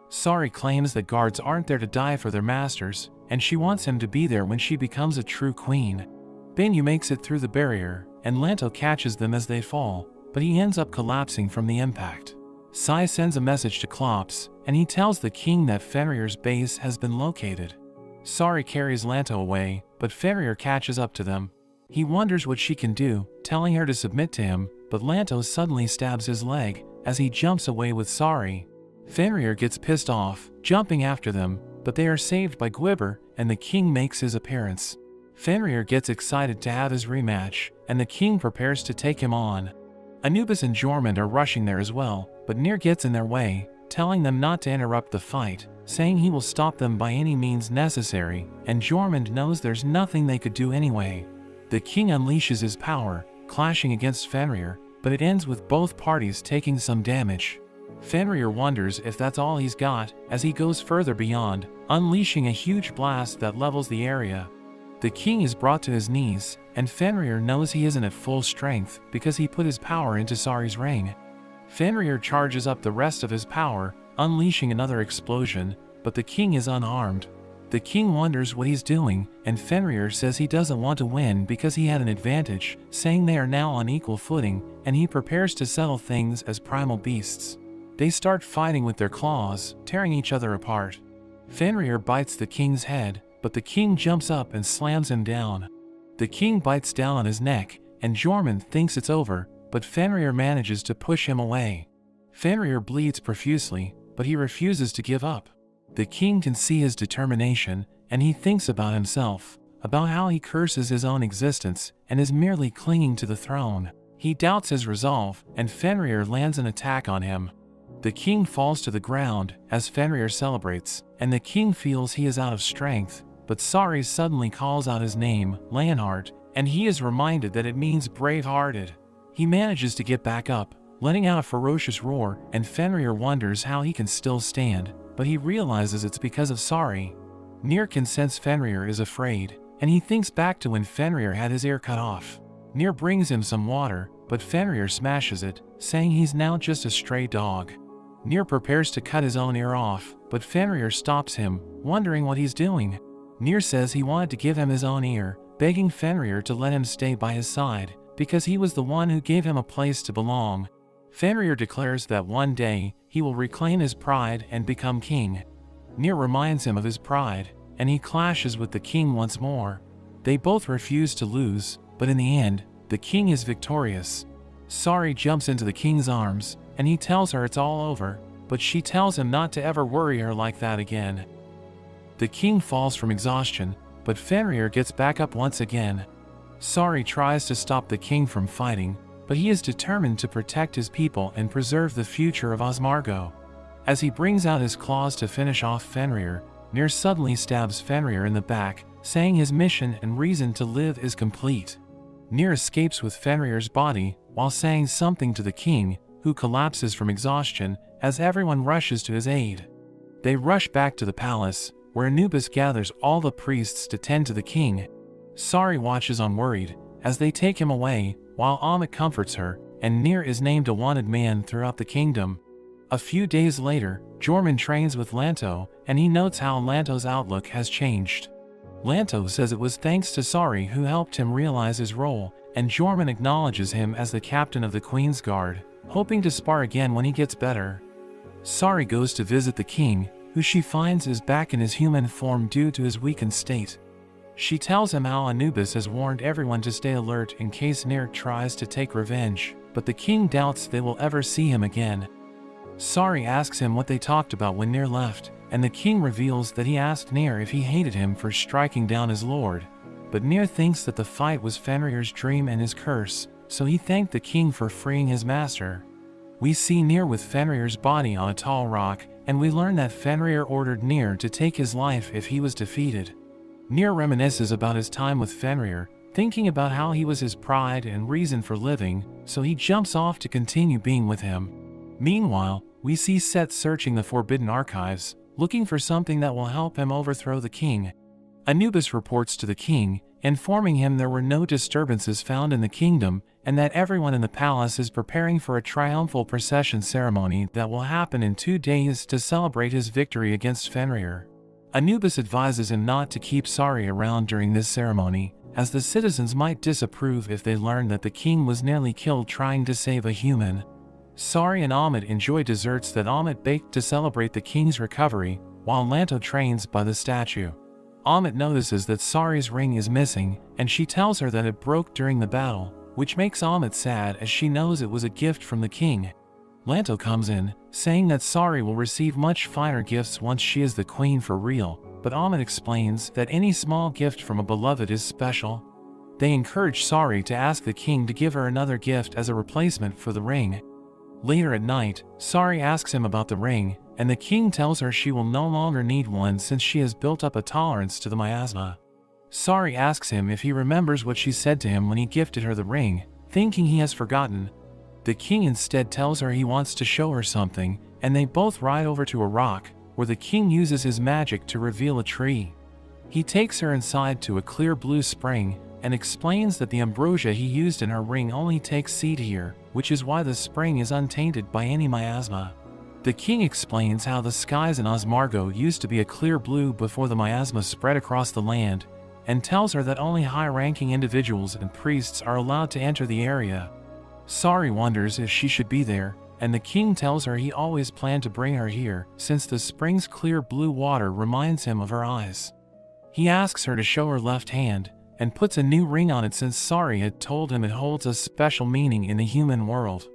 Sari claims that guards aren't there to die for their masters, and she wants him to be there when she becomes a true queen. Benyu makes it through the barrier, and Lanto catches them as they fall, but he ends up collapsing from the impact. Sai sends a message to Klops, and he tells the king that Fenrir's base has been located. Sari carries Lanto away, but Fenrir catches up to them. He wonders what she can do, telling her to submit to him, but Lanto suddenly stabs his leg, as he jumps away with Sari. Fenrir gets pissed off, jumping after them, but they are saved by Gwibber, and the king makes his appearance. Fenrir gets excited to have his rematch, and the king prepares to take him on. Anubis and Jormungand are rushing there as well, but Nir gets in their way, telling them not to interrupt the fight, saying he will stop them by any means necessary, and Jormungand knows there's nothing they could do anyway. The king unleashes his power, clashing against Fenrir, but it ends with both parties taking some damage. Fenrir wonders if that's all he's got, as he goes further beyond, unleashing a huge blast that levels the area. The king is brought to his knees, and Fenrir knows he isn't at full strength because he put his power into Sari's ring. Fenrir charges up the rest of his power, unleashing another explosion, but the king is unarmed. The king wonders what he's doing, and Fenrir says he doesn't want to win because he had an advantage, saying they are now on equal footing, and he prepares to settle things as primal beasts. They start fighting with their claws, tearing each other apart. Fenrir bites the king's head, but the king jumps up and slams him down. The king bites down on his neck, and Jormungand thinks it's over, but Fenrir manages to push him away. Fenrir bleeds profusely, but he refuses to give up. The king can see his determination, and he thinks about himself, about how he curses his own existence and is merely clinging to the throne. He doubts his resolve, and Fenrir lands an attack on him. The king falls to the ground as Fenrir celebrates, and the king feels he is out of strength, but Sari suddenly calls out his name, Leonhard, and he is reminded that it means brave-hearted. He manages to get back up, letting out a ferocious roar, and Fenrir wonders how he can still stand, but he realizes it's because of Sari. Nir can sense Fenrir is afraid, and he thinks back to when Fenrir had his ear cut off. Nir brings him some water, but Fenrir smashes it, saying he's now just a stray dog. Nir prepares to cut his own ear off, but Fenrir stops him, wondering what he's doing. Nir says he wanted to give him his own ear, begging Fenrir to let him stay by his side, because he was the one who gave him a place to belong. Fenrir declares that one day, he will reclaim his pride and become king. Nir reminds him of his pride, and he clashes with the king once more. They both refuse to lose, but in the end, the king is victorious. Sari jumps into the king's arms, and he tells her it's all over, but she tells him not to ever worry her like that again. The king falls from exhaustion, but Fenrir gets back up once again. Sari tries to stop the king from fighting, but he is determined to protect his people and preserve the future of Osmargo. As he brings out his claws to finish off Fenrir, Nir suddenly stabs Fenrir in the back, saying his mission and reason to live is complete. Nir escapes with Fenrir's body, while saying something to the king, who collapses from exhaustion as everyone rushes to his aid. They rush back to the palace, where Anubis gathers all the priests to tend to the king. Sari watches on worried, as they take him away, while Amit comforts her, and Nir is named a wanted man throughout the kingdom. A few days later, Jormund trains with Lanto, and he notes how Lanto's outlook has changed. Lanto says it was thanks to Sari who helped him realize his role, and Jormund acknowledges him as the captain of the Queen's Guard, hoping to spar again when he gets better. Sari goes to visit the king, who she finds is back in his human form due to his weakened state. She tells him how Anubis has warned everyone to stay alert in case Nir tries to take revenge, but the king doubts they will ever see him again. Sari asks him what they talked about when Nir left, and the king reveals that he asked Nir if he hated him for striking down his lord. But Nir thinks that the fight was Fenrir's dream and his curse, so he thanked the king for freeing his master. We see Nir with Fenrir's body on a tall rock, and we learn that Fenrir ordered Nir to take his life if he was defeated. Nir reminisces about his time with Fenrir, thinking about how he was his pride and reason for living, so he jumps off to continue being with him. Meanwhile, we see Set searching the Forbidden Archives, looking for something that will help him overthrow the king. Anubis reports to the king, informing him there were no disturbances found in the kingdom, and that everyone in the palace is preparing for a triumphal procession ceremony that will happen in 2 days to celebrate his victory against Fenrir. Anubis advises him not to keep Sari around during this ceremony, as the citizens might disapprove if they learned that the king was nearly killed trying to save a human. Sari and Amit enjoy desserts that Amit baked to celebrate the king's recovery, while Lanto trains by the statue. Amit notices that Sari's ring is missing, and she tells her that it broke during the battle, which makes Amit sad as she knows it was a gift from the king. Lanto comes in, saying that Sari will receive much finer gifts once she is the queen for real, but Amit explains that any small gift from a beloved is special. They encourage Sari to ask the king to give her another gift as a replacement for the ring. Later at night, Sari asks him about the ring, and the king tells her she will no longer need one since she has built up a tolerance to the miasma. Sari asks him if he remembers what she said to him when he gifted her the ring, thinking he has forgotten. The king instead tells her he wants to show her something, and they both ride over to a rock, where the king uses his magic to reveal a tree. He takes her inside to a clear blue spring, and explains that the ambrosia he used in her ring only takes seed here, which is why the spring is untainted by any miasma. The king explains how the skies in Osmargo used to be a clear blue before the miasma spread across the land, and tells her that only high-ranking individuals and priests are allowed to enter the area. Sari wonders if she should be there, and the king tells her he always planned to bring her here, since the spring's clear blue water reminds him of her eyes. He asks her to show her left hand, and puts a new ring on it since Sari had told him it holds a special meaning in the human world.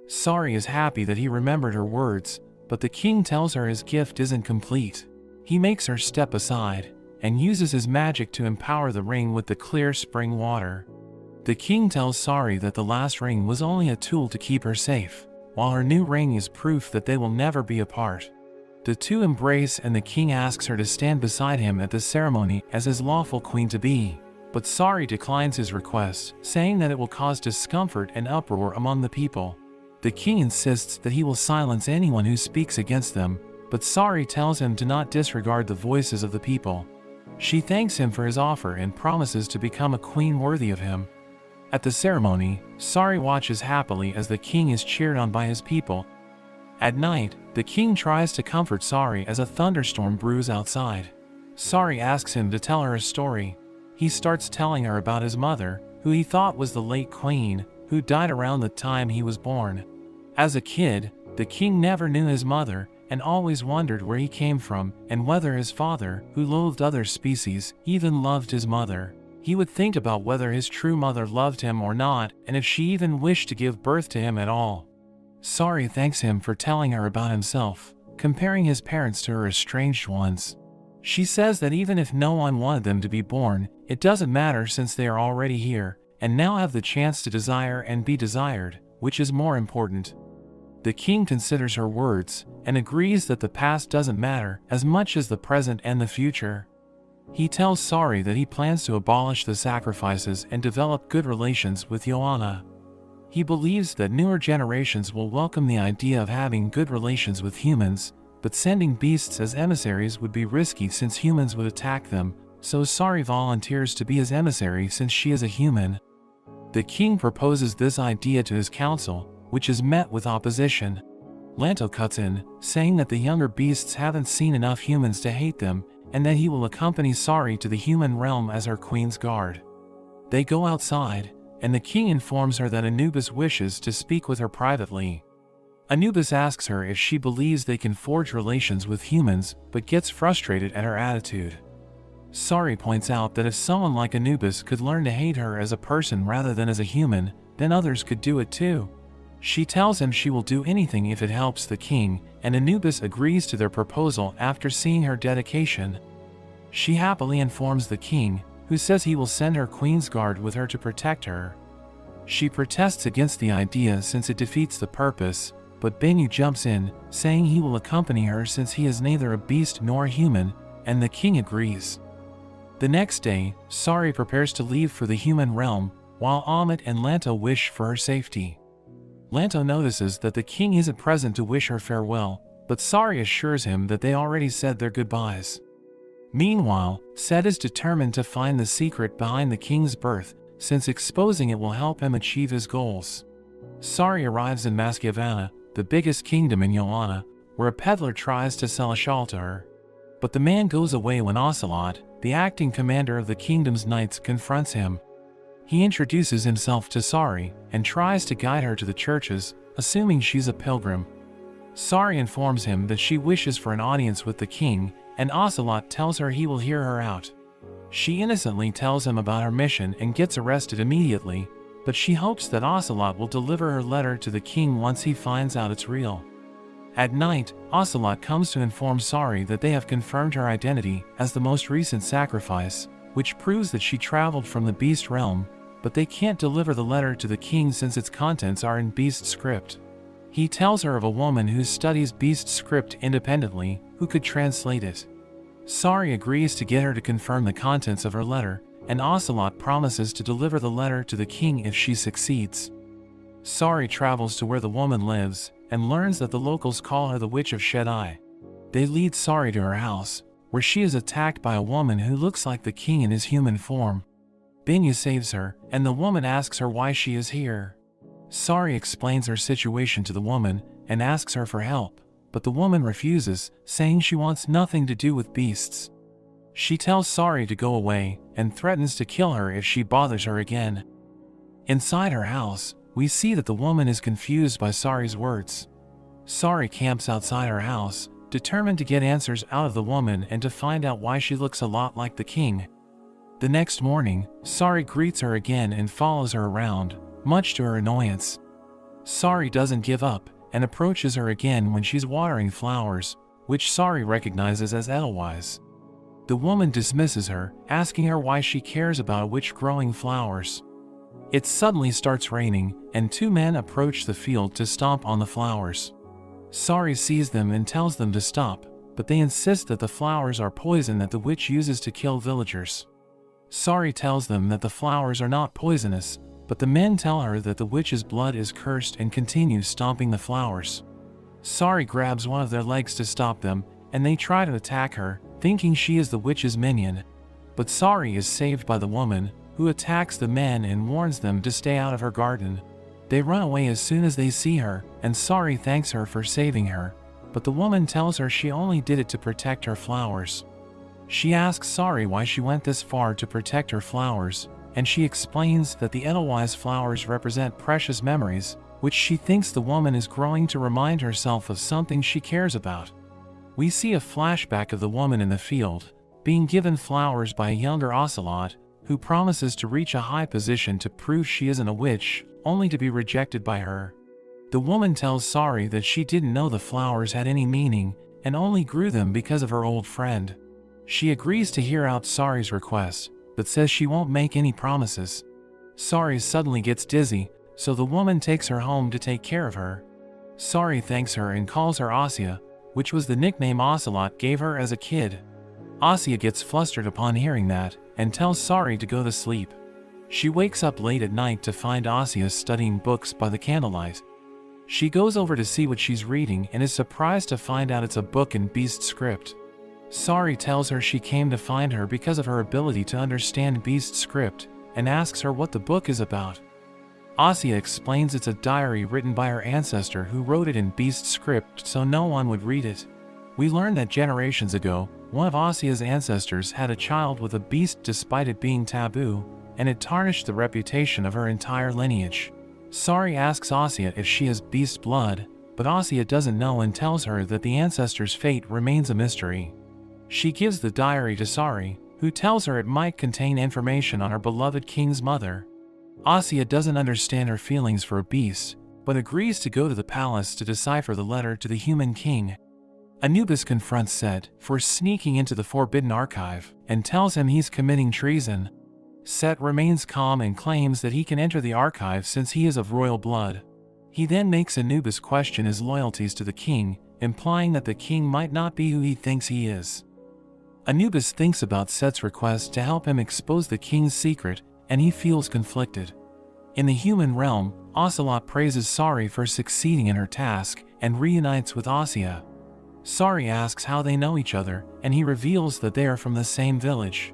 Sari is happy that he remembered her words, but the king tells her his gift isn't complete. He makes her step aside, and uses his magic to empower the ring with the clear spring water. The king tells Sari that the last ring was only a tool to keep her safe, while her new ring is proof that they will never be apart. The two embrace and the king asks her to stand beside him at the ceremony as his lawful queen-to-be. But Sari declines his request, saying that it will cause discomfort and uproar among the people. The king insists that he will silence anyone who speaks against them, but Sari tells him to not disregard the voices of the people. She thanks him for his offer and promises to become a queen worthy of him. At the ceremony, Sari watches happily as the king is cheered on by his people. At night, the king tries to comfort Sari as a thunderstorm brews outside. Sari asks him to tell her a story. He starts telling her about his mother, who he thought was the late queen, who died around the time he was born. As a kid, the king never knew his mother and always wondered where he came from and whether his father, who loathed other species, even loved his mother. He would think about whether his true mother loved him or not, and if she even wished to give birth to him at all. Sari thanks him for telling her about himself, comparing his parents to her estranged ones. She says that even if no one wanted them to be born, it doesn't matter since they are already here, and now have the chance to desire and be desired, which is more important. The king considers her words, and agrees that the past doesn't matter as much as the present and the future. He tells Sari that he plans to abolish the sacrifices and develop good relations with Joanna. He believes that newer generations will welcome the idea of having good relations with humans, but sending beasts as emissaries would be risky since humans would attack them, so Sari volunteers to be his emissary since she is a human. The king proposes this idea to his council, which is met with opposition. Lanto cuts in, saying that the younger beasts haven't seen enough humans to hate them, and that he will accompany Sari to the human realm as her queen's guard. They go outside, and the king informs her that Anubis wishes to speak with her privately. Anubis asks her if she believes they can forge relations with humans, but gets frustrated at her attitude. Sari points out that if someone like Anubis could learn to hate her as a person rather than as a human, then others could do it too. She tells him she will do anything if it helps the king, and Anubis agrees to their proposal after seeing her dedication. She happily informs the king, who says he will send her queen's guard with her to protect her. She protests against the idea since it defeats the purpose, but Bennu jumps in, saying he will accompany her since he is neither a beast nor a human, and the king agrees. The next day, Sari prepares to leave for the human realm, while Amit and Lanto wish for her safety. Lanto notices that the king isn't present to wish her farewell, but Sari assures him that they already said their goodbyes. Meanwhile, Set is determined to find the secret behind the king's birth, since exposing it will help him achieve his goals. Sari arrives in Mascavana, the biggest kingdom in Joanna, where a peddler tries to sell a shawl to her. But the man goes away when Ocelot, the acting commander of the kingdom's knights, confronts him. He introduces himself to Sari and tries to guide her to the churches, assuming she's a pilgrim. Sari informs him that she wishes for an audience with the king, and Ocelot tells her he will hear her out. She innocently tells him about her mission and gets arrested immediately, but she hopes that Ocelot will deliver her letter to the king once he finds out it's real. At night, Ocelot comes to inform Sari that they have confirmed her identity as the most recent sacrifice, which proves that she traveled from the beast realm, but they can't deliver the letter to the king since its contents are in beast script. He tells her of a woman who studies beast script independently, who could translate it. Sari agrees to get her to confirm the contents of her letter, and Ocelot promises to deliver the letter to the king if she succeeds. Sari travels to where the woman lives, and learns that the locals call her the Witch of Shed-Eye. They lead Sari to her house, where she is attacked by a woman who looks like the king in his human form. Bennu saves her, and the woman asks her why she is here. Sari explains her situation to the woman, and asks her for help, but the woman refuses, saying she wants nothing to do with beasts. She tells Sari to go away, and threatens to kill her if she bothers her again. Inside her house, we see that the woman is confused by Sari's words. Sari camps outside her house, determined to get answers out of the woman and to find out why she looks a lot like the king. The next morning, Sari greets her again and follows her around, much to her annoyance. Sari doesn't give up, and approaches her again when she's watering flowers, which Sari recognizes as Edelweiss. The woman dismisses her, asking her why she cares about a witch growing flowers. It suddenly starts raining, and two men approach the field to stomp on the flowers. Sari sees them and tells them to stop, but they insist that the flowers are poison that the witch uses to kill villagers. Sari tells them that the flowers are not poisonous, but the men tell her that the witch's blood is cursed and continues stomping the flowers. Sari grabs one of their legs to stop them, and they try to attack her, thinking she is the witch's minion. But Sari is saved by the woman, who attacks the men and warns them to stay out of her garden. They run away as soon as they see her, and Sari thanks her for saving her, but the woman tells her she only did it to protect her flowers. She asks Sari why she went this far to protect her flowers, and she explains that the Edelweiss flowers represent precious memories, which she thinks the woman is growing to remind herself of something she cares about. We see a flashback of the woman in the field, being given flowers by a younger ocelot, who promises to reach a high position to prove she isn't a witch, only to be rejected by her. The woman tells Sari that she didn't know the flowers had any meaning, and only grew them because of her old friend. She agrees to hear out Sari's request, but says she won't make any promises. Sari suddenly gets dizzy, so the woman takes her home to take care of her. Sari thanks her and calls her Asya, which was the nickname Ocelot gave her as a kid. Asya gets flustered upon hearing that, and tells Sari to go to sleep. She wakes up late at night to find Asya studying books by the candlelight. She goes over to see what she's reading and is surprised to find out it's a book in Beast script. Sari tells her she came to find her because of her ability to understand Beast script, and asks her what the book is about. Asya explains it's a diary written by her ancestor who wrote it in Beast script so no one would read it. We learn that generations ago, one of Asya's ancestors had a child with a beast despite it being taboo, and it tarnished the reputation of her entire lineage. Sari asks Asya if she has beast blood, but Asya doesn't know and tells her that the ancestor's fate remains a mystery. She gives the diary to Sari, who tells her it might contain information on her beloved king's mother. Asya doesn't understand her feelings for a beast, but agrees to go to the palace to decipher the letter to the human king. Anubis confronts Set for sneaking into the forbidden archive, and tells him he's committing treason. Set remains calm and claims that he can enter the archive since he is of royal blood. He then makes Anubis question his loyalties to the king, implying that the king might not be who he thinks he is. Anubis thinks about Set's request to help him expose the king's secret, and he feels conflicted. In the human realm, Ocelot praises Sari for succeeding in her task, and reunites with Asya. Sari asks how they know each other, and he reveals that they are from the same village.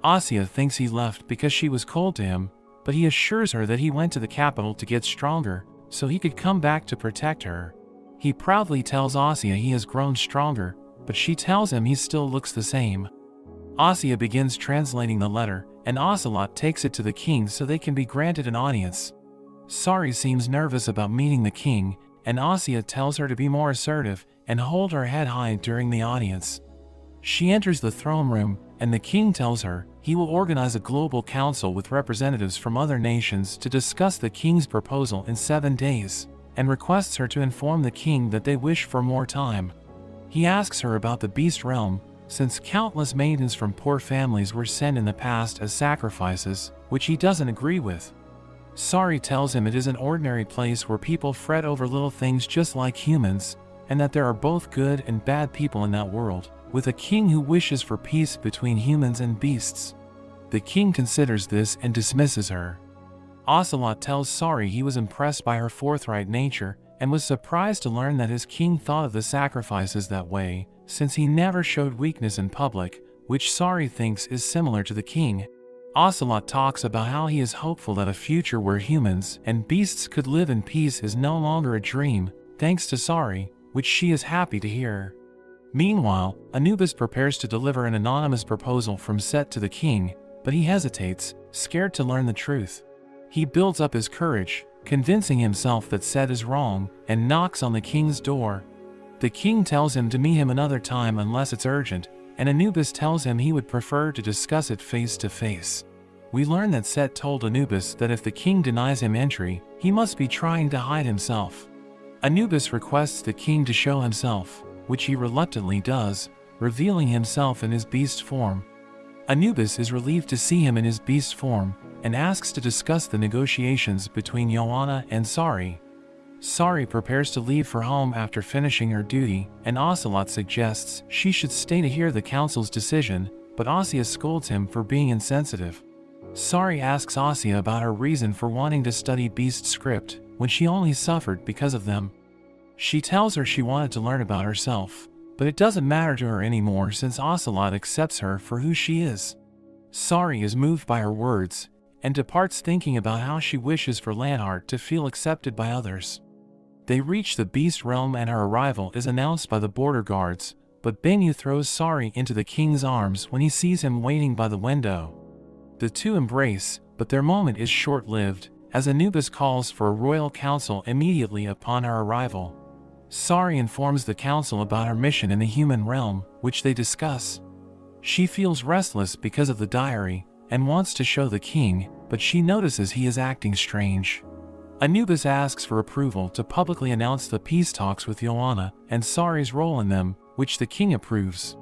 Asya thinks he left because she was cold to him, but he assures her that he went to the capital to get stronger, so he could come back to protect her. He proudly tells Asya he has grown stronger, but she tells him he still looks the same. Asya begins translating the letter, and Ocelot takes it to the king so they can be granted an audience. Sari seems nervous about meeting the king, and Asya tells her to be more assertive and hold her head high during the audience. She enters the throne room, and the king tells her he will organize a global council with representatives from other nations to discuss the king's proposal in 7 days, and requests her to inform the king that they wish for more time. He asks her about the beast realm, since countless maidens from poor families were sent in the past as sacrifices, which he doesn't agree with. Sari tells him it is an ordinary place where people fret over little things just like humans, and that there are both good and bad people in that world, with a king who wishes for peace between humans and beasts. The king considers this and dismisses her. Ocelot tells Sari he was impressed by her forthright nature, and was surprised to learn that his king thought of the sacrifices that way, since he never showed weakness in public, which Sari thinks is similar to the king. Ocelot talks about how he is hopeful that a future where humans and beasts could live in peace is no longer a dream, thanks to Sari, which she is happy to hear. Meanwhile, Anubis prepares to deliver an anonymous proposal from Set to the king, but he hesitates, scared to learn the truth. He builds up his courage, convincing himself that Set is wrong, and knocks on the king's door. The king tells him to meet him another time unless it's urgent, and Anubis tells him he would prefer to discuss it face to face. We learn that Set told Anubis that if the king denies him entry, he must be trying to hide himself. Anubis requests the king to show himself, which he reluctantly does, revealing himself in his beast form. Anubis is relieved to see him in his beast form, and asks to discuss the negotiations between Joanna and Sari. Sari prepares to leave for home after finishing her duty, and Ocelot suggests she should stay to hear the council's decision, but Asya scolds him for being insensitive. Sari asks Asya about her reason for wanting to study beast script, when she only suffered because of them. She tells her she wanted to learn about herself, but it doesn't matter to her anymore since Ocelot accepts her for who she is. Sari is moved by her words, and departs thinking about how she wishes for Lanhart to feel accepted by others. They reach the beast realm and her arrival is announced by the border guards, but Benyu throws Sari into the king's arms when he sees him waiting by the window. The two embrace, but their moment is short-lived, as Anubis calls for a royal council immediately upon her arrival. Sari informs the council about her mission in the human realm, which they discuss. She feels restless because of the diary, and wants to show the king, but she notices he is acting strange. Anubis asks for approval to publicly announce the peace talks with Joanna and Sari's role in them, which the king approves.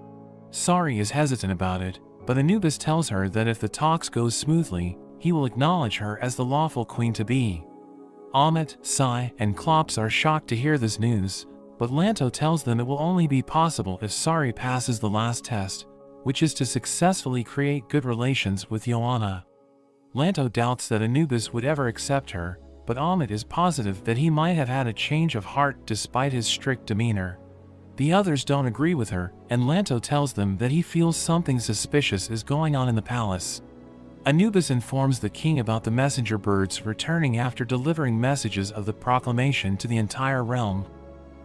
Sari is hesitant about it, but Anubis tells her that if the talks go smoothly, he will acknowledge her as the lawful queen-to-be. Amit, Sai, and Klops are shocked to hear this news, but Lanto tells them it will only be possible if Sari passes the last test, which is to successfully create good relations with Joanna. Lanto doubts that Anubis would ever accept her, but Amit is positive that he might have had a change of heart despite his strict demeanor. The others don't agree with her, and Lanto tells them that he feels something suspicious is going on in the palace. Anubis informs the king about the messenger birds returning after delivering messages of the proclamation to the entire realm.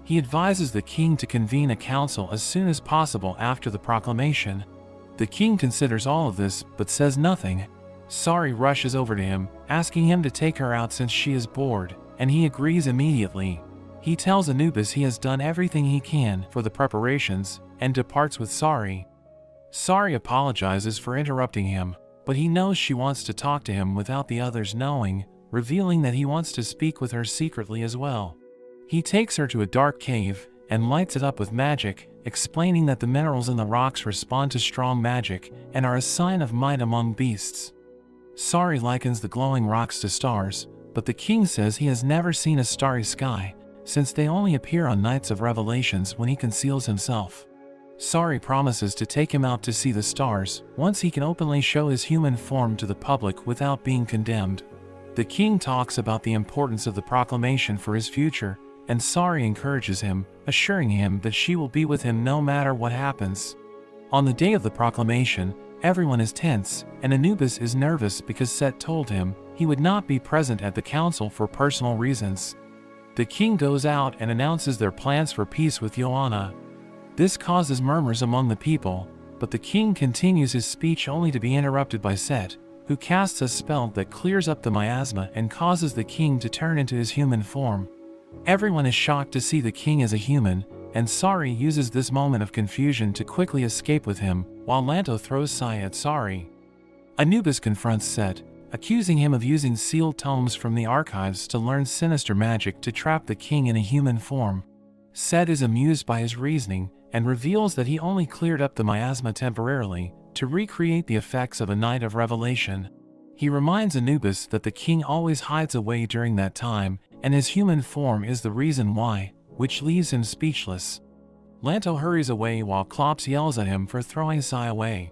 He advises the king to convene a council as soon as possible after the proclamation. The king considers all of this but says nothing. Sari rushes over to him, asking him to take her out since she is bored, and he agrees immediately. He tells Anubis he has done everything he can for the preparations, and departs with Sari. Sari apologizes for interrupting him, but he knows she wants to talk to him without the others knowing, revealing that he wants to speak with her secretly as well. He takes her to a dark cave, and lights it up with magic, explaining that the minerals in the rocks respond to strong magic, and are a sign of might among beasts. Sari likens the glowing rocks to stars, but the king says he has never seen a starry sky, since they only appear on nights of revelations when he conceals himself. Sari promises to take him out to see the stars, once he can openly show his human form to the public without being condemned. The king talks about the importance of the proclamation for his future, and Sari encourages him, assuring him that she will be with him no matter what happens. On the day of the proclamation, everyone is tense, and Anubis is nervous because Set told him he would not be present at the council for personal reasons. The king goes out and announces their plans for peace with Joanna. This causes murmurs among the people, but the king continues his speech only to be interrupted by Set, who casts a spell that clears up the miasma and causes the king to turn into his human form. Everyone is shocked to see the king as a human, and Sari uses this moment of confusion to quickly escape with him, while Lanto throws Sai at Sari. Anubis confronts Set, accusing him of using sealed tomes from the archives to learn sinister magic to trap the king in a human form. Set is amused by his reasoning, and reveals that he only cleared up the miasma temporarily, to recreate the effects of a night of revelation. He reminds Anubis that the king always hides away during that time, and his human form is the reason why, which leaves him speechless. Lanto hurries away while Klops yells at him for throwing Sai away.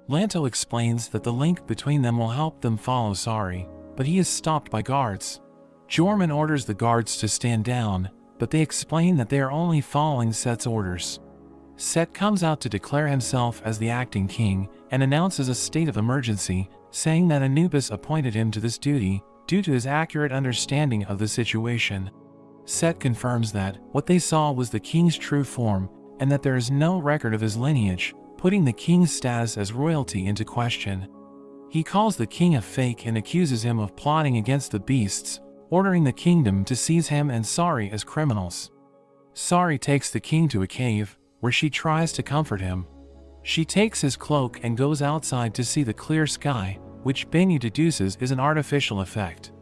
Lanto explains that the link between them will help them follow Sari, but he is stopped by guards. Jorman orders the guards to stand down, but they explain that they are only following Set's orders. Set comes out to declare himself as the acting king, and announces a state of emergency, saying that Anubis appointed him to this duty, due to his accurate understanding of the situation. Set confirms that what they saw was the king's true form, and that there is no record of his lineage, putting the king's status as royalty into question. He calls the king a fake and accuses him of plotting against the beasts, ordering the kingdom to seize him and Sari as criminals. Sari takes the king to a cave, where she tries to comfort him. She takes his cloak and goes outside to see the clear sky, which Benyu deduces is an artificial effect.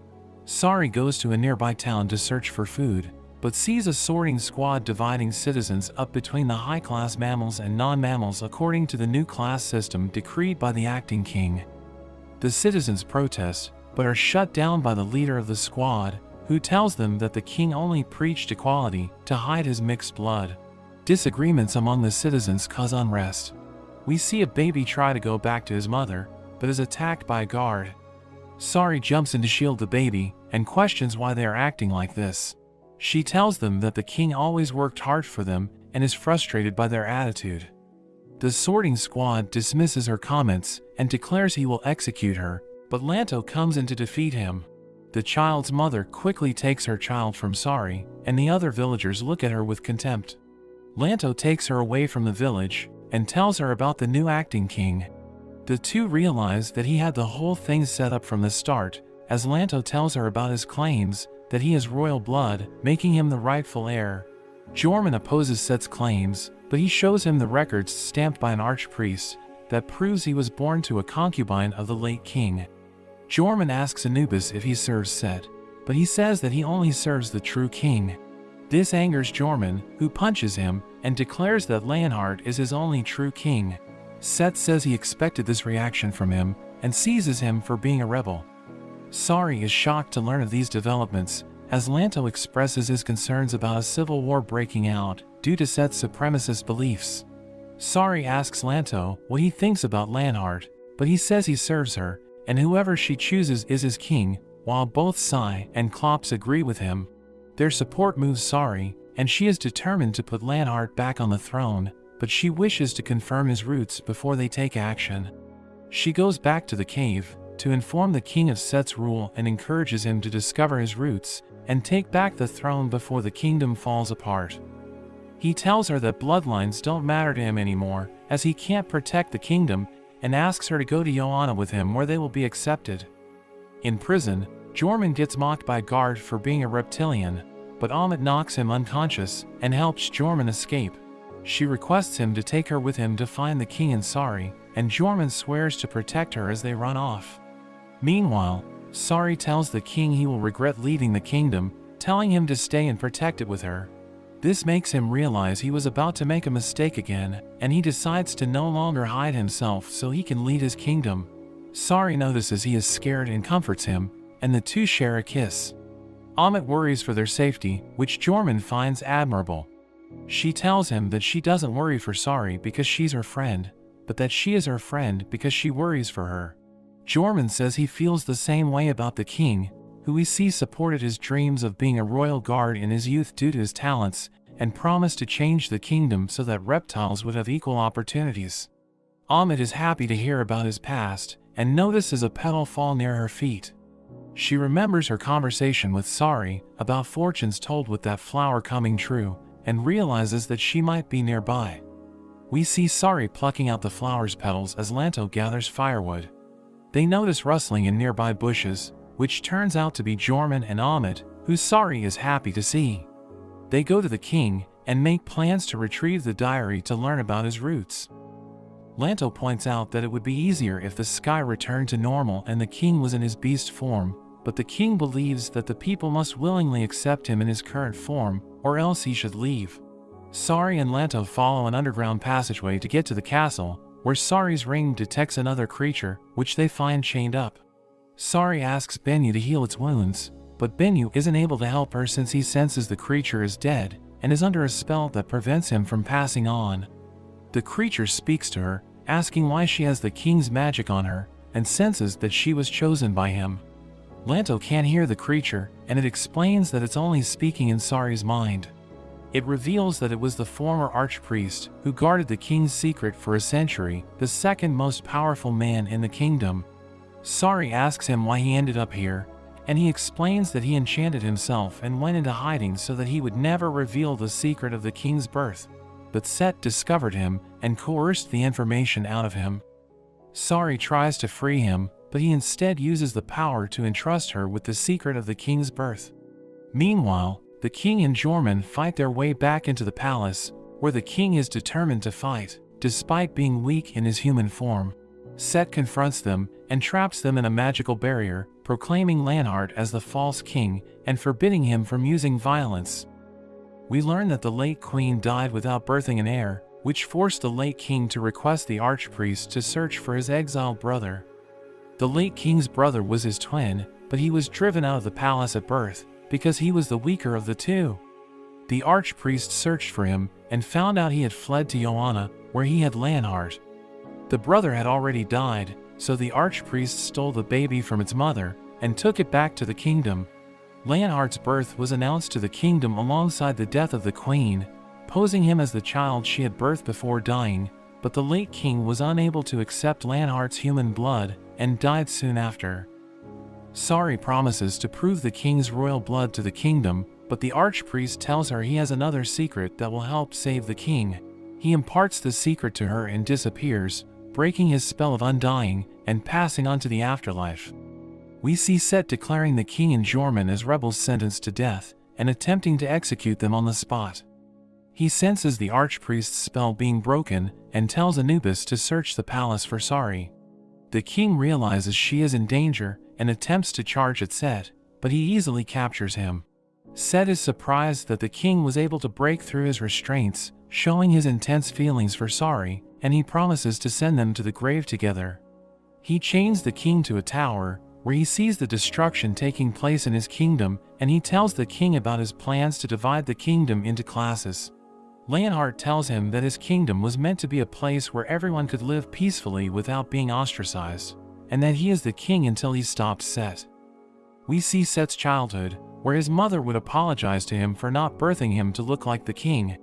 Sari goes to a nearby town to search for food, but sees a sorting squad dividing citizens up between the high-class mammals and non-mammals according to the new class system decreed by the acting king. The citizens protest, but are shut down by the leader of the squad, who tells them that the king only preached equality to hide his mixed blood. Disagreements among the citizens cause unrest. We see a baby try to go back to his mother, but is attacked by a guard. Sari jumps in to shield the baby, and questions why they are acting like this. She tells them that the king always worked hard for them, and is frustrated by their attitude. The sorting squad dismisses her comments and declares he will execute her, but Lanto comes in to defeat him. The child's mother quickly takes her child from Sari, and the other villagers look at her with contempt. Lanto takes her away from the village and tells her about the new acting king. The two realize that he had the whole thing set up from the start, as Lanto tells her about his claims that he is royal blood, making him the rightful heir. Jorman opposes Set's claims, but he shows him the records stamped by an archpriest that proves he was born to a concubine of the late king. Jorman asks Anubis if he serves Set, but he says that he only serves the true king. This angers Jorman, who punches him and declares that Leonhard is his only true king. Set says he expected this reaction from him and seizes him for being a rebel. Sari is shocked to learn of these developments, as Lanto expresses his concerns about a civil war breaking out due to Set's supremacist beliefs. Sari asks Lanto what he thinks about Leonhard, but he says he serves her, and whoever she chooses is his king, while both Sai and Klops agree with him. Their support moves Sari, and she is determined to put Leonhard back on the throne, but she wishes to confirm his roots before they take action. She goes back to the cave to inform the king of Set's rule and encourages him to discover his roots and take back the throne before the kingdom falls apart. He tells her that bloodlines don't matter to him anymore, as he can't protect the kingdom, and asks her to go to Joanna with him where they will be accepted. In prison, Jorman gets mocked by a guard for being a reptilian, but Amit knocks him unconscious and helps Jorman escape. She requests him to take her with him to find the king and Sari, and Jorman swears to protect her as they run off. Meanwhile, Sari tells the king he will regret leaving the kingdom, telling him to stay and protect it with her. This makes him realize he was about to make a mistake again, and he decides to no longer hide himself so he can lead his kingdom. Sari notices he is scared and comforts him, and the two share a kiss. Amit worries for their safety, which Jorman finds admirable. She tells him that she doesn't worry for Sari because she's her friend, but that she is her friend because she worries for her. Jorman says he feels the same way about the king, who we see supported his dreams of being a royal guard in his youth due to his talents, and promised to change the kingdom so that reptiles would have equal opportunities. Amit is happy to hear about his past, and notices a petal fall near her feet. She remembers her conversation with Sari about fortunes told with that flower coming true, and realizes that she might be nearby. We see Sari plucking out the flower's petals as Lanto gathers firewood. They notice rustling in nearby bushes, which turns out to be Jorman and Amit, who Sari is happy to see. They go to the king and make plans to retrieve the diary to learn about his roots. Lanto points out that it would be easier if the sky returned to normal and the king was in his beast form, but the king believes that the people must willingly accept him in his current form, or else he should leave. Sari and Lanto follow an underground passageway to get to the castle, where Sari's ring detects another creature, which they find chained up. Sari asks Benyu to heal its wounds, but Benyu isn't able to help her since he senses the creature is dead, and is under a spell that prevents him from passing on. The creature speaks to her, asking why she has the king's magic on her, and senses that she was chosen by him. Lanto can't hear the creature, and it explains that it's only speaking in Sari's mind. It reveals that it was the former archpriest who guarded the king's secret for a century, the second most powerful man in the kingdom. Sari asks him why he ended up here, and he explains that he enchanted himself and went into hiding so that he would never reveal the secret of the king's birth. But Set discovered him and coerced the information out of him. Sari tries to free him, but he instead uses the power to entrust her with the secret of the king's birth. Meanwhile, the king and Jorman fight their way back into the palace, where the king is determined to fight, despite being weak in his human form. Set confronts them and traps them in a magical barrier, proclaiming Leonhard as the false king and forbidding him from using violence. We learn that the late queen died without birthing an heir, which forced the late king to request the archpriest to search for his exiled brother. The late king's brother was his twin, but he was driven out of the palace at birth, because he was the weaker of the two. The archpriest searched for him and found out he had fled to Joanna, where he had Leonhard. The brother had already died, so the archpriest stole the baby from its mother and took it back to the kingdom. Leonhard's birth was announced to the kingdom alongside the death of the queen, posing him as the child she had birthed before dying, but the late king was unable to accept Lanhart's human blood and died soon after. Sari promises to prove the king's royal blood to the kingdom, but the archpriest tells her he has another secret that will help save the king. He imparts the secret to her and disappears, breaking his spell of undying and passing on to the afterlife. We see Set declaring the king and Jorman as rebels sentenced to death and attempting to execute them on the spot. He senses the archpriest's spell being broken and tells Anubis to search the palace for Sari. The king realizes she is in danger and attempts to charge at Set, but he easily captures him. Set is surprised that the king was able to break through his restraints, showing his intense feelings for Sari, and he promises to send them to the grave together. He chains the king to a tower, where he sees the destruction taking place in his kingdom, and he tells the king about his plans to divide the kingdom into classes. Lanhart tells him that his kingdom was meant to be a place where everyone could live peacefully without being ostracized, and that he is the king until he stops Set. We see Set's childhood, where his mother would apologize to him for not birthing him to look like the king.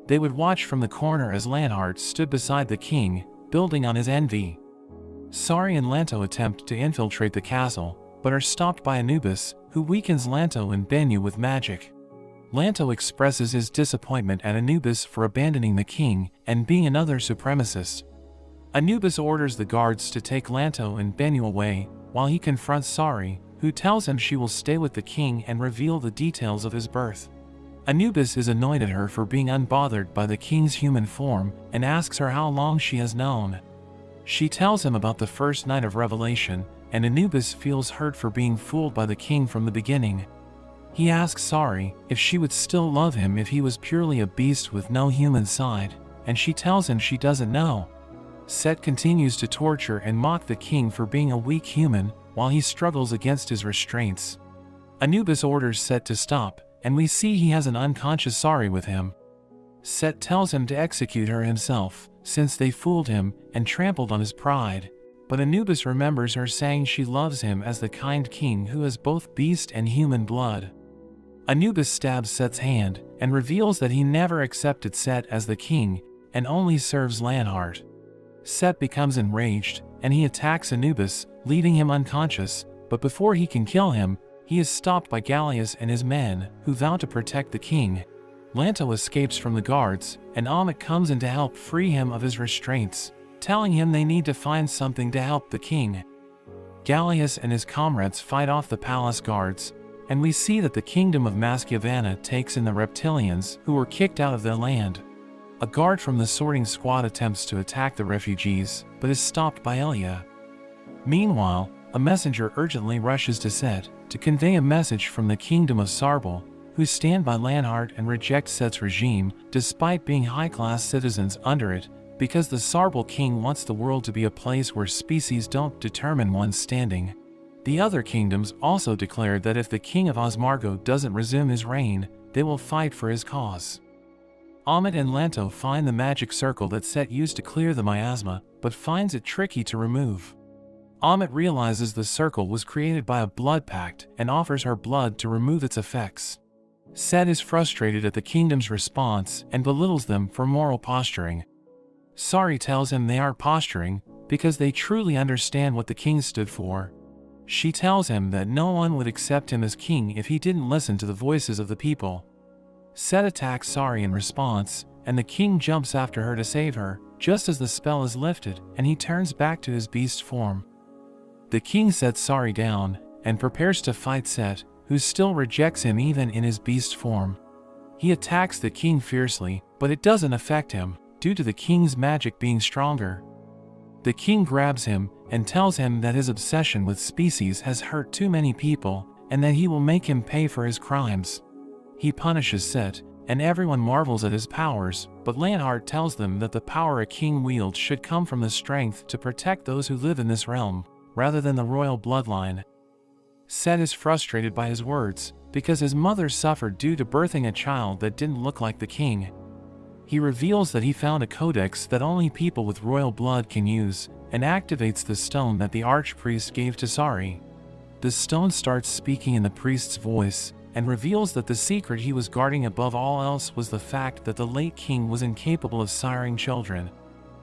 They would watch from the corner as Lanhart stood beside the king, building on his envy. Sari and Lanto attempt to infiltrate the castle, but are stopped by Anubis, who weakens Lanto and Bennu with magic. Lanto expresses his disappointment at Anubis for abandoning the king and being another supremacist. Anubis orders the guards to take Lanto and Bennu away, while he confronts Sari, who tells him she will stay with the king and reveal the details of his birth. Anubis is annoyed at her for being unbothered by the king's human form and asks her how long she has known. She tells him about the first night of revelation, and Anubis feels hurt for being fooled by the king from the beginning. He asks Sari if she would still love him if he was purely a beast with no human side, and she tells him she doesn't know. Set continues to torture and mock the king for being a weak human while he struggles against his restraints. Anubis orders Set to stop, and we see he has an unconscious Sari with him. Set tells him to execute her himself, since they fooled him and trampled on his pride, but Anubis remembers her saying she loves him as the kind king who has both beast and human blood. Anubis stabs Set's hand and reveals that he never accepted Set as the king and only serves Lanhart. Set becomes enraged and he attacks Anubis, leaving him unconscious, but before he can kill him, he is stopped by Gallius and his men, who vow to protect the king. Lanto escapes from the guards, and Amit comes in to help free him of his restraints, telling him they need to find something to help the king. Gallius and his comrades fight off the palace guards, and we see that the kingdom of Maschiavana takes in the reptilians who were kicked out of their land. A guard from the sorting squad attempts to attack the refugees, but is stopped by Elia. Meanwhile, a messenger urgently rushes to Set to convey a message from the kingdom of Sarbal, who stand by Lanhart and reject Set's regime despite being high-class citizens under it, because the Sarbal king wants the world to be a place where species don't determine one's standing. The other kingdoms also declared that if the king of Osmargo doesn't resume his reign, they will fight for his cause. Amit and Lanto find the magic circle that Set used to clear the miasma, but finds it tricky to remove. Amit realizes the circle was created by a blood pact and offers her blood to remove its effects. Set is frustrated at the kingdom's response and belittles them for moral posturing. Sari tells him they aren't posturing because they truly understand what the king stood for. She tells him that no one would accept him as king if he didn't listen to the voices of the people. Set attacks Sari in response, and the king jumps after her to save her, just as the spell is lifted and he turns back to his beast form. The king sets Sari down and prepares to fight Set, who still rejects him even in his beast form. He attacks the king fiercely, but it doesn't affect him, due to the king's magic being stronger. The king grabs him and tells him that his obsession with species has hurt too many people, and that he will make him pay for his crimes. He punishes Set, and everyone marvels at his powers, but Lanhart tells them that the power a king wields should come from the strength to protect those who live in this realm, rather than the royal bloodline. Set is frustrated by his words, because his mother suffered due to birthing a child that didn't look like the king. He reveals that he found a codex that only people with royal blood can use, and activates the stone that the archpriest gave to Sari. The stone starts speaking in the priest's voice, and reveals that the secret he was guarding above all else was the fact that the late king was incapable of siring children.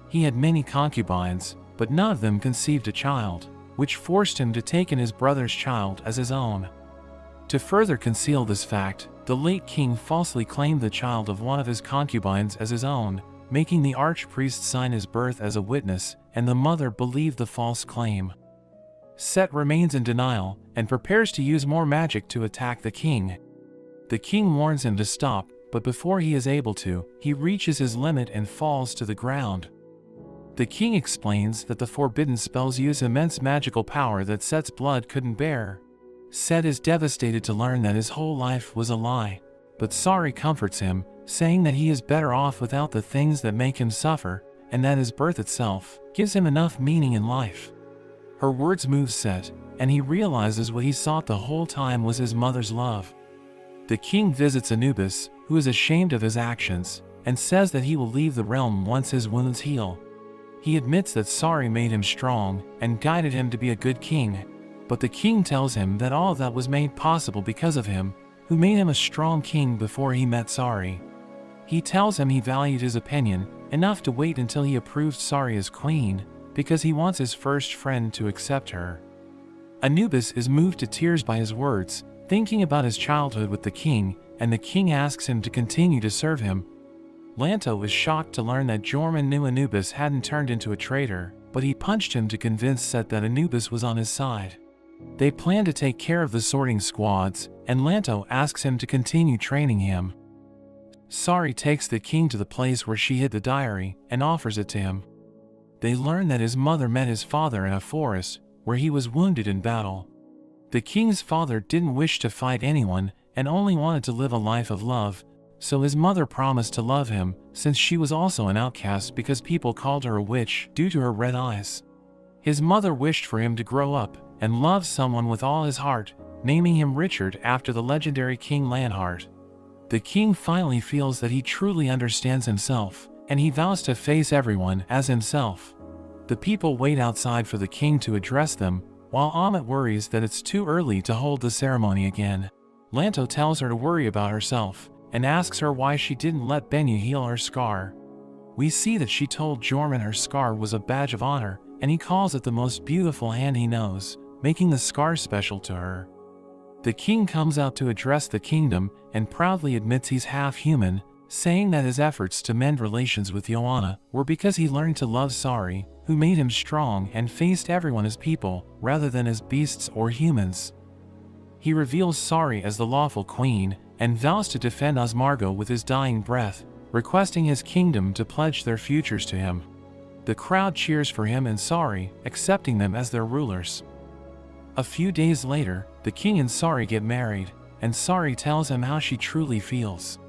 he had many concubines, but none of them conceived a child, which forced him to take in his brother's child as his own. To further conceal this fact, the late king falsely claimed the child of one of his concubines as his own, making the archpriest sign his birth as a witness, and the mother believed the false claim. Set remains in denial, and prepares to use more magic to attack the king. The king warns him to stop, but before he is able to, he reaches his limit and falls to the ground. The king explains that the forbidden spells use immense magical power that Set's blood couldn't bear. Set is devastated to learn that his whole life was a lie, but Sari comforts him, saying that he is better off without the things that make him suffer, and that his birth itself gives him enough meaning in life. Her words move Set, and he realizes what he sought the whole time was his mother's love. The king visits Anubis, who is ashamed of his actions, and says that he will leave the realm once his wounds heal. He admits that Sari made him strong, and guided him to be a good king, but the king tells him that all of that was made possible because of him, who made him a strong king before he met Sari. He tells him he valued his opinion enough to wait until he approved Sari as queen, because he wants his first friend to accept her. Anubis is moved to tears by his words, thinking about his childhood with the king, and the king asks him to continue to serve him. Lanto is shocked to learn that Jorman knew Anubis hadn't turned into a traitor, but he punched him to convince Set that Anubis was on his side. They plan to take care of the sorting squads, and Lanto asks him to continue training him. Sari takes the king to the place where she hid the diary, and offers it to him. They learn that his mother met his father in a forest, where he was wounded in battle. The king's father didn't wish to fight anyone, and only wanted to live a life of love, so his mother promised to love him, since she was also an outcast because people called her a witch due to her red eyes. His mother wished for him to grow up and love someone with all his heart, naming him Richard after the legendary King Lanhart. The king finally feels that he truly understands himself, and he vows to face everyone as himself. The people wait outside for the king to address them, while Amit worries that it's too early to hold the ceremony again. Lanto tells her to worry about herself, and asks her why she didn't let Benyu heal her scar. We see that she told Jorman her scar was a badge of honor, and he calls it the most beautiful hand he knows, making the scar special to her. The king comes out to address the kingdom, and proudly admits he's half human, saying that his efforts to mend relations with Joanna were because he learned to love Sari, who made him strong and faced everyone as people, rather than as beasts or humans. He reveals Sari as the lawful queen, and vows to defend Osmargo with his dying breath, requesting his kingdom to pledge their futures to him. The crowd cheers for him and Sari, accepting them as their rulers. A few days later, the king and Sari get married, and Sari tells him how she truly feels.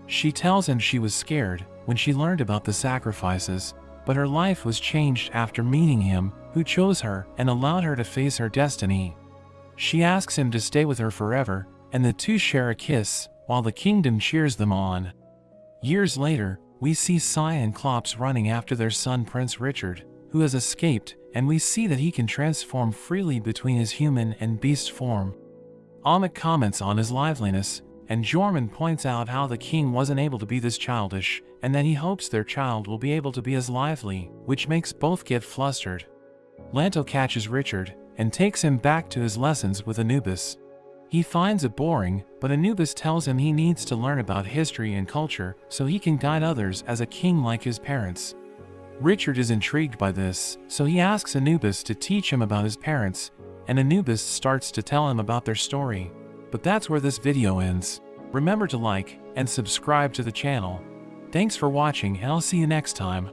She tells him she was scared when she learned about the sacrifices, but her life was changed after meeting him, who chose her and allowed her to face her destiny. She asks him to stay with her forever, and the two share a kiss, while the kingdom cheers them on. Years later, we see Sai and Klops running after their son Prince Richard, who has escaped, and we see that he can transform freely between his human and beast form. Amit comments on his liveliness, and Jorman points out how the king wasn't able to be this childish, and that he hopes their child will be able to be as lively, which makes both get flustered. Lanto catches Richard, and takes him back to his lessons with Anubis. He finds it boring, but Anubis tells him he needs to learn about history and culture so he can guide others as a king like his parents. Richard is intrigued by this, so he asks Anubis to teach him about his parents, and Anubis starts to tell him about their story. But that's where this video ends. Remember to like and subscribe to the channel. Thanks for watching, and I'll see you next time.